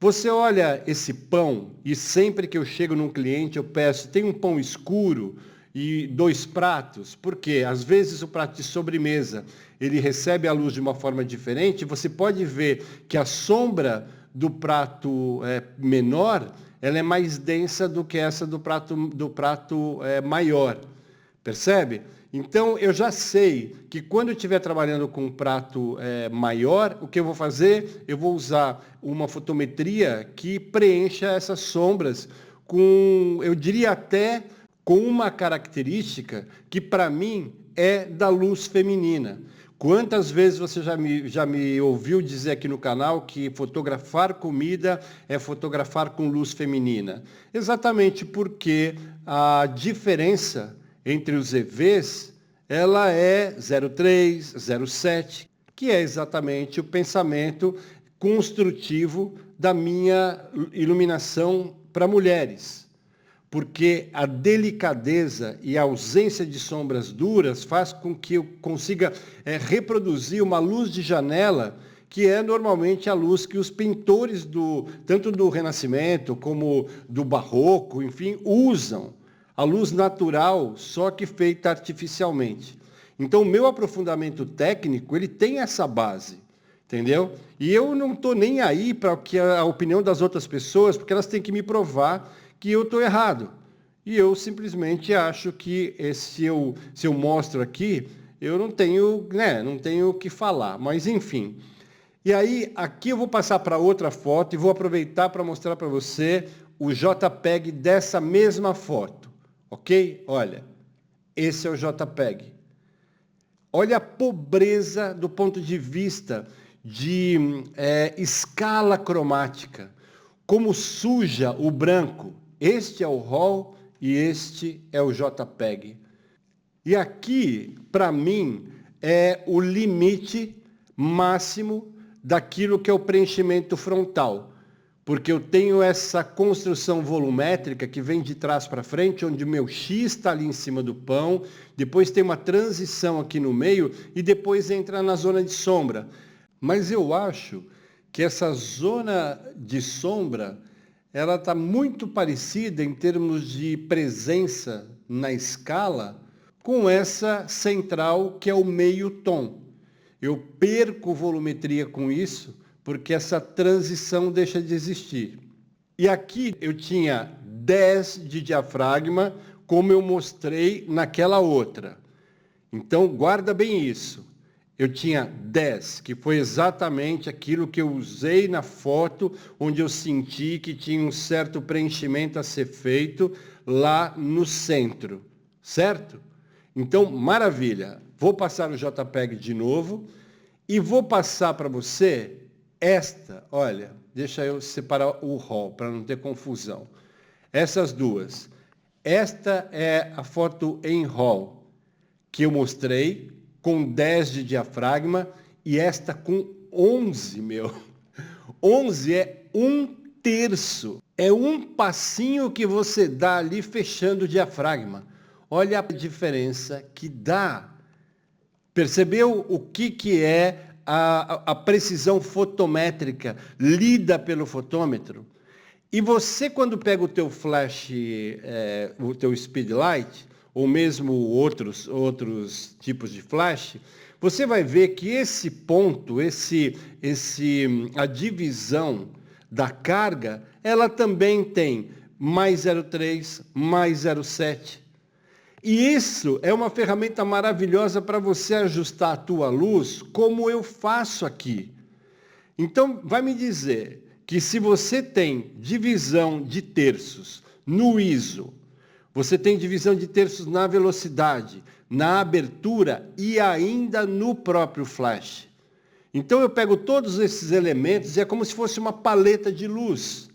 Você olha esse pão e sempre que eu chego num cliente eu peço, tem um pão escuro e 2 pratos? Porque às vezes o prato de sobremesa ele recebe a luz de uma forma diferente. Você pode ver que a sombra do prato menor ela é mais densa do que essa do prato maior. Percebe? Então, eu já sei que quando eu estiver trabalhando com um prato maior, o que eu vou fazer? Eu vou usar uma fotometria que preencha essas sombras com, eu diria até, com uma característica que, para mim, é da luz feminina. Quantas vezes você já me ouviu dizer aqui no canal que fotografar comida é fotografar com luz feminina? Exatamente porque a diferença entre os EVs, ela é 0,3, 0,7, que é exatamente o pensamento construtivo da minha iluminação para mulheres. Porque a delicadeza e a ausência de sombras duras faz com que eu consiga reproduzir uma luz de janela que é normalmente a luz que os pintores tanto do Renascimento como do Barroco, enfim, usam. A luz natural, só que feita artificialmente. Então, o meu aprofundamento técnico, ele tem essa base, entendeu? E eu não estou nem aí para a opinião das outras pessoas, porque elas têm que me provar que eu estou errado. E eu simplesmente acho que se eu mostro aqui, eu não tenho o que falar. Mas, enfim. E aí, aqui eu vou passar para outra foto e vou aproveitar para mostrar para você o JPEG dessa mesma foto. Ok? Olha, esse é o JPEG. Olha a pobreza do ponto de vista de escala cromática. Como suja o branco. Este é o RAW e este é o JPEG. E aqui, para mim, é o limite máximo daquilo que é o preenchimento frontal. Porque eu tenho essa construção volumétrica que vem de trás para frente, onde o meu X está ali em cima do pão, depois tem uma transição aqui no meio e depois entra na zona de sombra. Mas eu acho que essa zona de sombra, ela está muito parecida em termos de presença na escala com essa central que é o meio tom. Eu perco volumetria com isso, porque essa transição deixa de existir. E aqui eu tinha 10 de diafragma, como eu mostrei naquela outra. Então, guarda bem isso. Eu tinha 10, que foi exatamente aquilo que eu usei na foto, onde eu senti que tinha um certo preenchimento a ser feito lá no centro. Certo? Então, maravilha. Vou passar o JPEG de novo e vou passar para você esta, olha, deixa eu separar o RAW para não ter confusão. Essas duas. Esta é a foto em RAW que eu mostrei com 10 de diafragma e esta com 11, meu. 11 é 1/3. É um passinho que você dá ali fechando o diafragma. Olha a diferença que dá. Percebeu o que é a precisão fotométrica lida pelo fotômetro? E você, quando pega o teu flash, o teu speedlight, ou mesmo outros tipos de flash, você vai ver que esse ponto, a divisão da carga, ela também tem mais 0,3, mais 0,7. E isso é uma ferramenta maravilhosa para você ajustar a tua luz, como eu faço aqui. Então, vai me dizer que se você tem divisão de terços no ISO, você tem divisão de terços na velocidade, na abertura e ainda no próprio flash. Então, eu pego todos esses elementos e é como se fosse uma paleta de luz.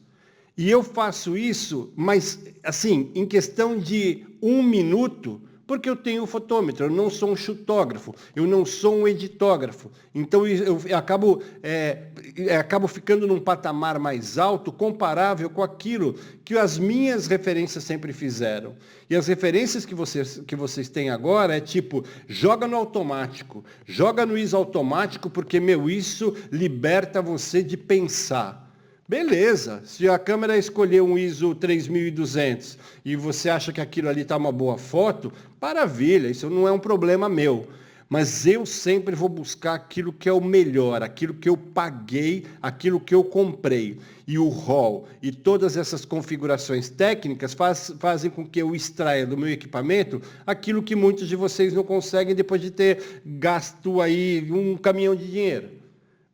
E eu faço isso, mas assim, em questão de 1 minuto, porque eu tenho um fotômetro, eu não sou um chutógrafo, eu não sou um editógrafo. Então eu acabo ficando num patamar mais alto, comparável com aquilo que as minhas referências sempre fizeram. E as referências que vocês têm agora é tipo, joga no automático, joga no ISO automático, porque, isso liberta você de pensar. Beleza, se a câmera escolher um ISO 3200 e você acha que aquilo ali está uma boa foto, maravilha, isso não é um problema meu. Mas eu sempre vou buscar aquilo que é o melhor, aquilo que eu paguei, aquilo que eu comprei. E o RAW e todas essas configurações técnicas fazem com que eu extraia do meu equipamento aquilo que muitos de vocês não conseguem depois de ter gasto aí um caminhão de dinheiro.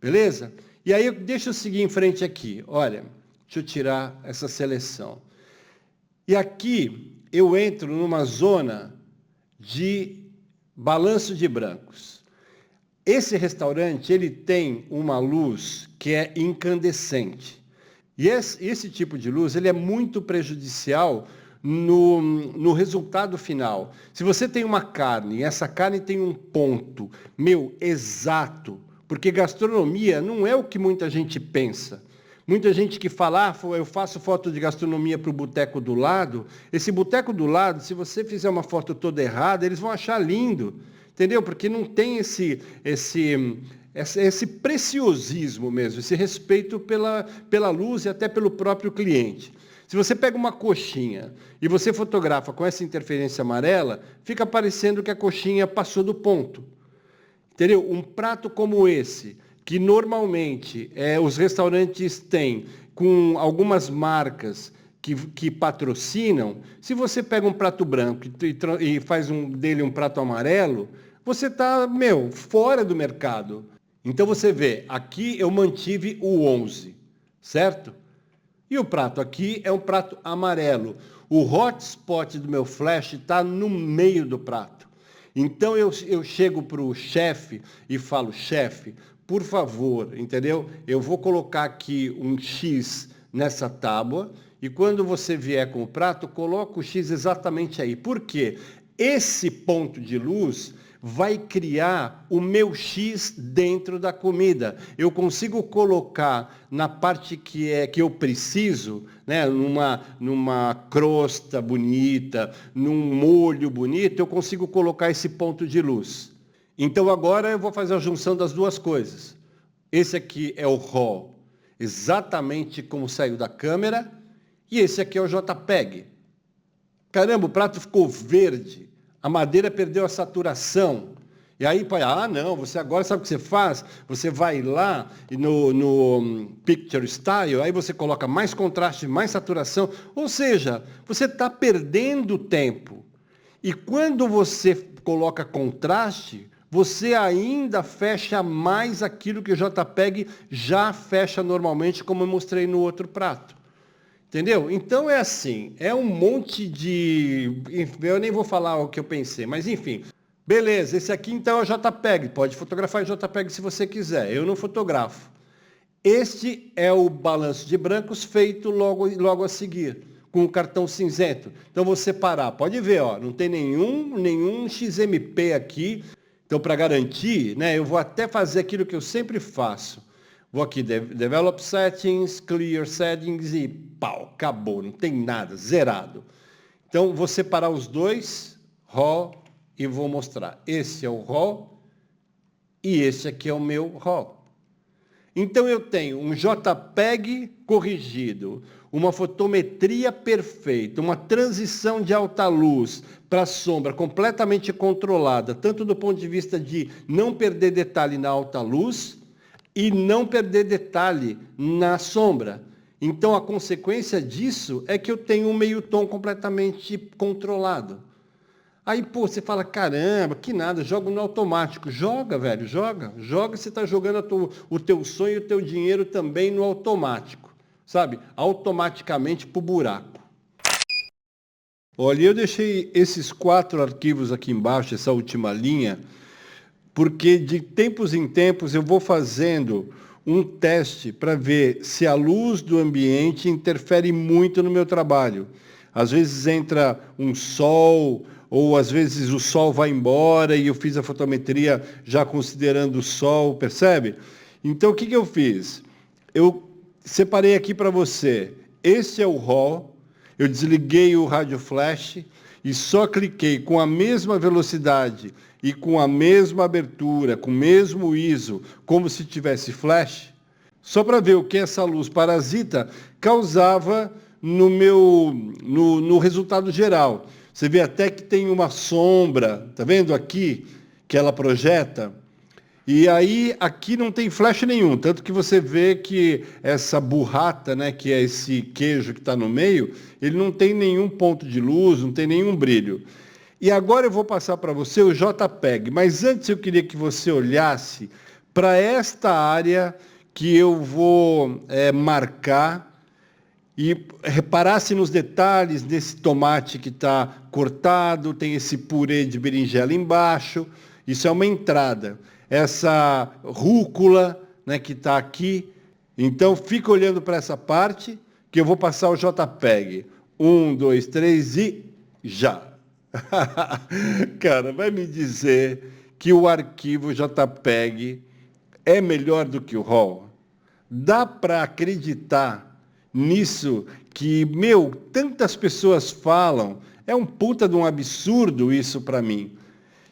Beleza? E aí, deixa eu seguir em frente aqui. Olha, deixa eu tirar essa seleção. E aqui eu entro numa zona de balanço de brancos. Esse restaurante, ele tem uma luz que é incandescente. E esse tipo de luz, ele é muito prejudicial no resultado final. Se você tem uma carne, e essa carne tem um ponto, exato, porque gastronomia não é o que muita gente pensa. Muita gente que fala, eu faço foto de gastronomia para o boteco do lado. Esse boteco do lado, se você fizer uma foto toda errada, eles vão achar lindo. Entendeu? Porque não tem esse preciosismo mesmo, esse respeito pela luz e até pelo próprio cliente. Se você pega uma coxinha e você fotografa com essa interferência amarela, fica parecendo que a coxinha passou do ponto. Entendeu? Um prato como esse, que normalmente os restaurantes têm com algumas marcas que patrocinam, se você pega um prato branco e faz dele um prato amarelo, você está, fora do mercado. Então você vê, aqui eu mantive o 11, certo? E o prato aqui é um prato amarelo. O hotspot do meu flash está no meio do prato. Então eu chego para o chefe e falo, chefe, por favor, entendeu? Eu vou colocar aqui um X nessa tábua e quando você vier com o prato, coloca o X exatamente aí. Por quê? Esse ponto de luz vai criar o meu X dentro da comida. Eu consigo colocar na parte que eu preciso, né, numa crosta bonita, num molho bonito, eu consigo colocar esse ponto de luz. Então agora eu vou fazer a junção das duas coisas. Esse aqui é o RAW, exatamente como saiu da câmera, e esse aqui é o JPEG. Caramba, o prato ficou verde, a madeira perdeu a saturação. E aí, não, você agora sabe o que você faz? Você vai lá no Picture Style, aí você coloca mais contraste, mais saturação, ou seja, você está perdendo tempo. E quando você coloca contraste, você ainda fecha mais aquilo que o JPEG já fecha normalmente, como eu mostrei no outro prato. Entendeu? Então é assim, é um monte de... Eu nem vou falar o que eu pensei, mas enfim. Beleza, esse aqui então é o JPEG. Pode fotografar em JPEG se você quiser, eu não fotografo. Este é o balanço de brancos feito logo a seguir, com o cartão cinzento. Então vou separar, pode ver, ó, não tem nenhum XMP aqui. Então, para garantir, né, eu vou até fazer aquilo que eu sempre faço. Vou aqui, Develop Settings, Clear Settings e pau, acabou, não tem nada, zerado. Então, vou separar os dois, RAW, e vou mostrar. Esse é o RAW e esse aqui é o meu RAW. Então, eu tenho um JPEG corrigido, uma fotometria perfeita, uma transição de alta luz para sombra completamente controlada, tanto do ponto de vista de não perder detalhe na alta luz e não perder detalhe na sombra. Então, a consequência disso é que eu tenho um meio tom completamente controlado. Aí, pô, você fala, caramba, que nada, joga no automático. Joga, velho, joga. Joga, você está jogando o teu sonho e o teu dinheiro também no automático. Sabe? Automaticamente pro buraco. Olha, eu deixei esses 4 arquivos aqui embaixo, essa última linha, porque de tempos em tempos eu vou fazendo um teste para ver se a luz do ambiente interfere muito no meu trabalho. Às vezes entra um sol, ou às vezes o sol vai embora e eu fiz a fotometria já considerando o sol, percebe? Então o que eu fiz? Eu separei aqui para você, esse é o RAW, eu desliguei o rádio flash e só cliquei com a mesma velocidade e com a mesma abertura, com o mesmo ISO, como se tivesse flash, só para ver o que essa luz parasita causava no resultado geral. Você vê até que tem uma sombra, tá vendo aqui, que ela projeta? E aí, aqui não tem flash nenhum, tanto que você vê que essa burrata, né, que é esse queijo que está no meio, ele não tem nenhum ponto de luz, não tem nenhum brilho. E agora eu vou passar para você o JPEG, mas antes eu queria que você olhasse para esta área que eu vou marcar e reparasse nos detalhes desse tomate que está cortado, tem esse purê de berinjela embaixo, isso é uma entrada. Essa rúcula, né, que está aqui. Então, fica olhando para essa parte, que eu vou passar o JPEG. 1, 2, 3 e já. Cara, vai me dizer que o arquivo JPEG é melhor do que o RAW? Dá para acreditar nisso que, tantas pessoas falam, é um puta de um absurdo isso para mim.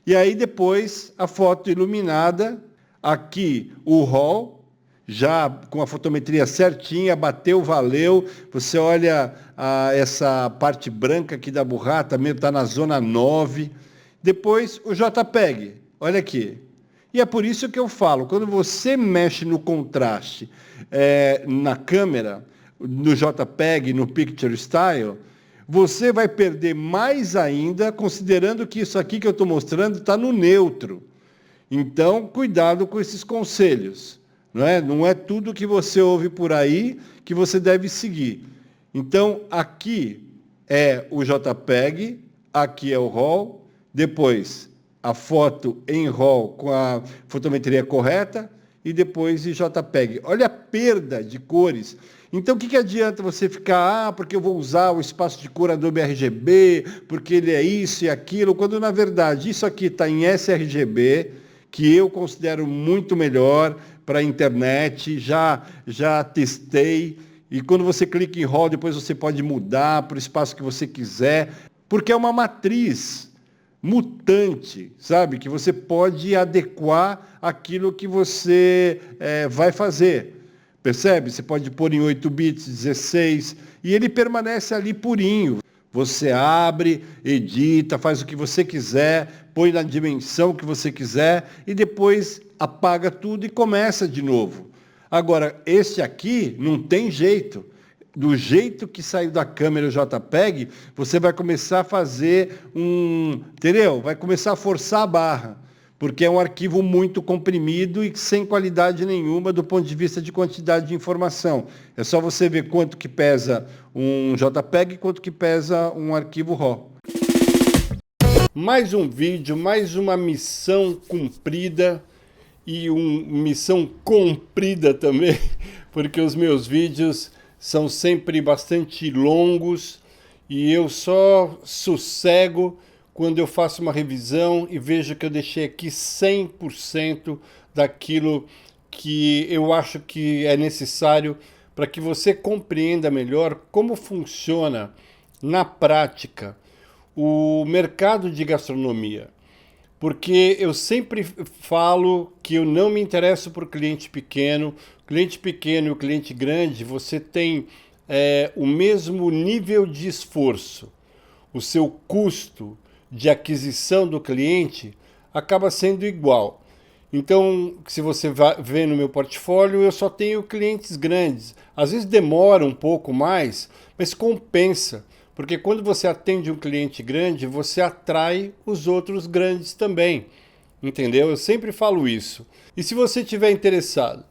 E aí depois a foto iluminada, aqui o RAW, já com a fotometria certinha, bateu, valeu. Você olha essa parte branca aqui da burrata, mesmo está na zona 9. Depois o JPEG, olha aqui. E é por isso que eu falo, quando você mexe no contraste na câmera, no JPEG, no Picture Style, você vai perder mais ainda, considerando que isso aqui que eu estou mostrando está no neutro. Então, cuidado com esses conselhos. Não é tudo que você ouve por aí que você deve seguir. Então, aqui é o JPEG, aqui é o RAW, depois a foto em RAW com a fotometria correta, e depois em JPEG. Olha a perda de cores. Então, o que adianta você ficar, porque eu vou usar o espaço de cor Adobe RGB, porque ele é isso e aquilo, quando, na verdade, isso aqui está em sRGB, que eu considero muito melhor para a internet, já testei, e quando você clica em RAW, depois você pode mudar para o espaço que você quiser, porque é uma matriz mutante, sabe? Que você pode adequar aquilo que você vai fazer. Percebe? Você pode pôr em 8 bits, 16, e ele permanece ali purinho. Você abre, edita, faz o que você quiser, põe na dimensão que você quiser e depois apaga tudo e começa de novo. Agora, esse aqui não tem jeito. Do jeito que saiu da câmera o JPEG, você vai começar a fazer entendeu? Vai começar a forçar a barra, porque é um arquivo muito comprimido e sem qualidade nenhuma do ponto de vista de quantidade de informação. É só você ver quanto que pesa um JPEG e quanto que pesa um arquivo RAW. Mais um vídeo, mais uma missão cumprida e uma missão comprida também, porque os meus vídeos são sempre bastante longos e eu só sossego quando eu faço uma revisão e vejo que eu deixei aqui 100% daquilo que eu acho que é necessário para que você compreenda melhor como funciona na prática o mercado de gastronomia. Porque eu sempre falo que eu não me interesso por cliente pequeno. Cliente pequeno e o cliente grande, você tem o mesmo nível de esforço. O seu custo de aquisição do cliente acaba sendo igual. Então, se você vê no meu portfólio, eu só tenho clientes grandes. Às vezes demora um pouco mais, mas compensa. Porque quando você atende um cliente grande, você atrai os outros grandes também. Entendeu? Eu sempre falo isso. E se você estiver interessado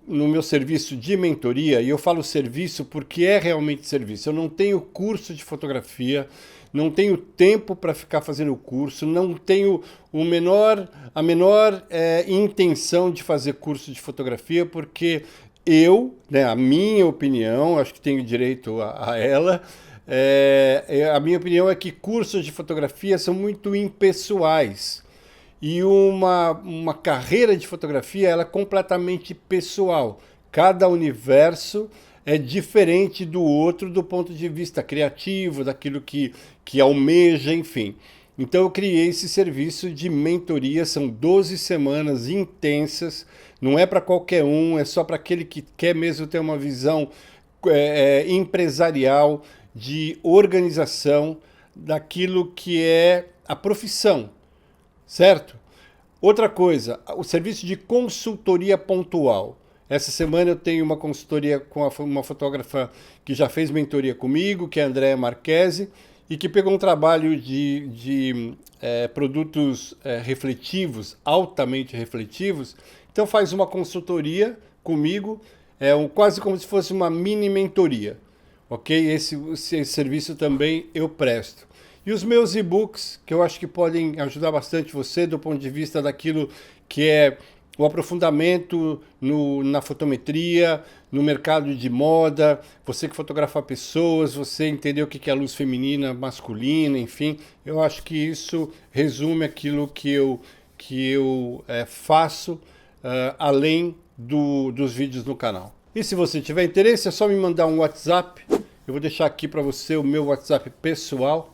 no meu serviço de mentoria, e eu falo serviço porque é realmente serviço, eu não tenho curso de fotografia, não tenho tempo para ficar fazendo o curso, não tenho a menor intenção de fazer curso de fotografia, porque a minha opinião, acho que tenho direito a ela, a minha opinião é que cursos de fotografia são muito impessoais. E uma carreira de fotografia ela é completamente pessoal. Cada universo é diferente do outro do ponto de vista criativo, daquilo que almeja, enfim. Então eu criei esse serviço de mentoria, são 12 semanas intensas, não é para qualquer um, é só para aquele que quer mesmo ter uma visão empresarial, de organização, daquilo que é a profissão, certo? Outra coisa, o serviço de consultoria pontual. Essa semana eu tenho uma consultoria com uma fotógrafa que já fez mentoria comigo, que é a Andréa Marchese, e que pegou um trabalho de produtos refletivos, altamente refletivos. Então faz uma consultoria comigo, quase como se fosse uma mini mentoria. Ok? Esse serviço também eu presto. E os meus e-books, que eu acho que podem ajudar bastante você do ponto de vista daquilo que é o aprofundamento na fotometria, no mercado de moda, você que fotografa pessoas, você entender o que é luz feminina, masculina, enfim. Eu acho que isso resume aquilo que eu faço além dos vídeos no canal. E se você tiver interesse, é só me mandar um WhatsApp. Eu vou deixar aqui para você o meu WhatsApp pessoal.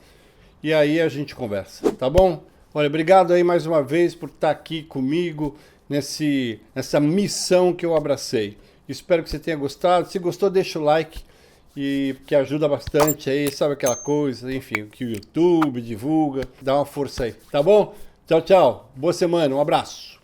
E aí a gente conversa, tá bom? Olha, obrigado aí mais uma vez por estar aqui comigo nessa missão que eu abracei. Espero que você tenha gostado. Se gostou, deixa o like, que ajuda bastante aí, sabe aquela coisa, enfim, que o YouTube divulga, dá uma força aí, tá bom? Tchau, tchau. Boa semana, um abraço.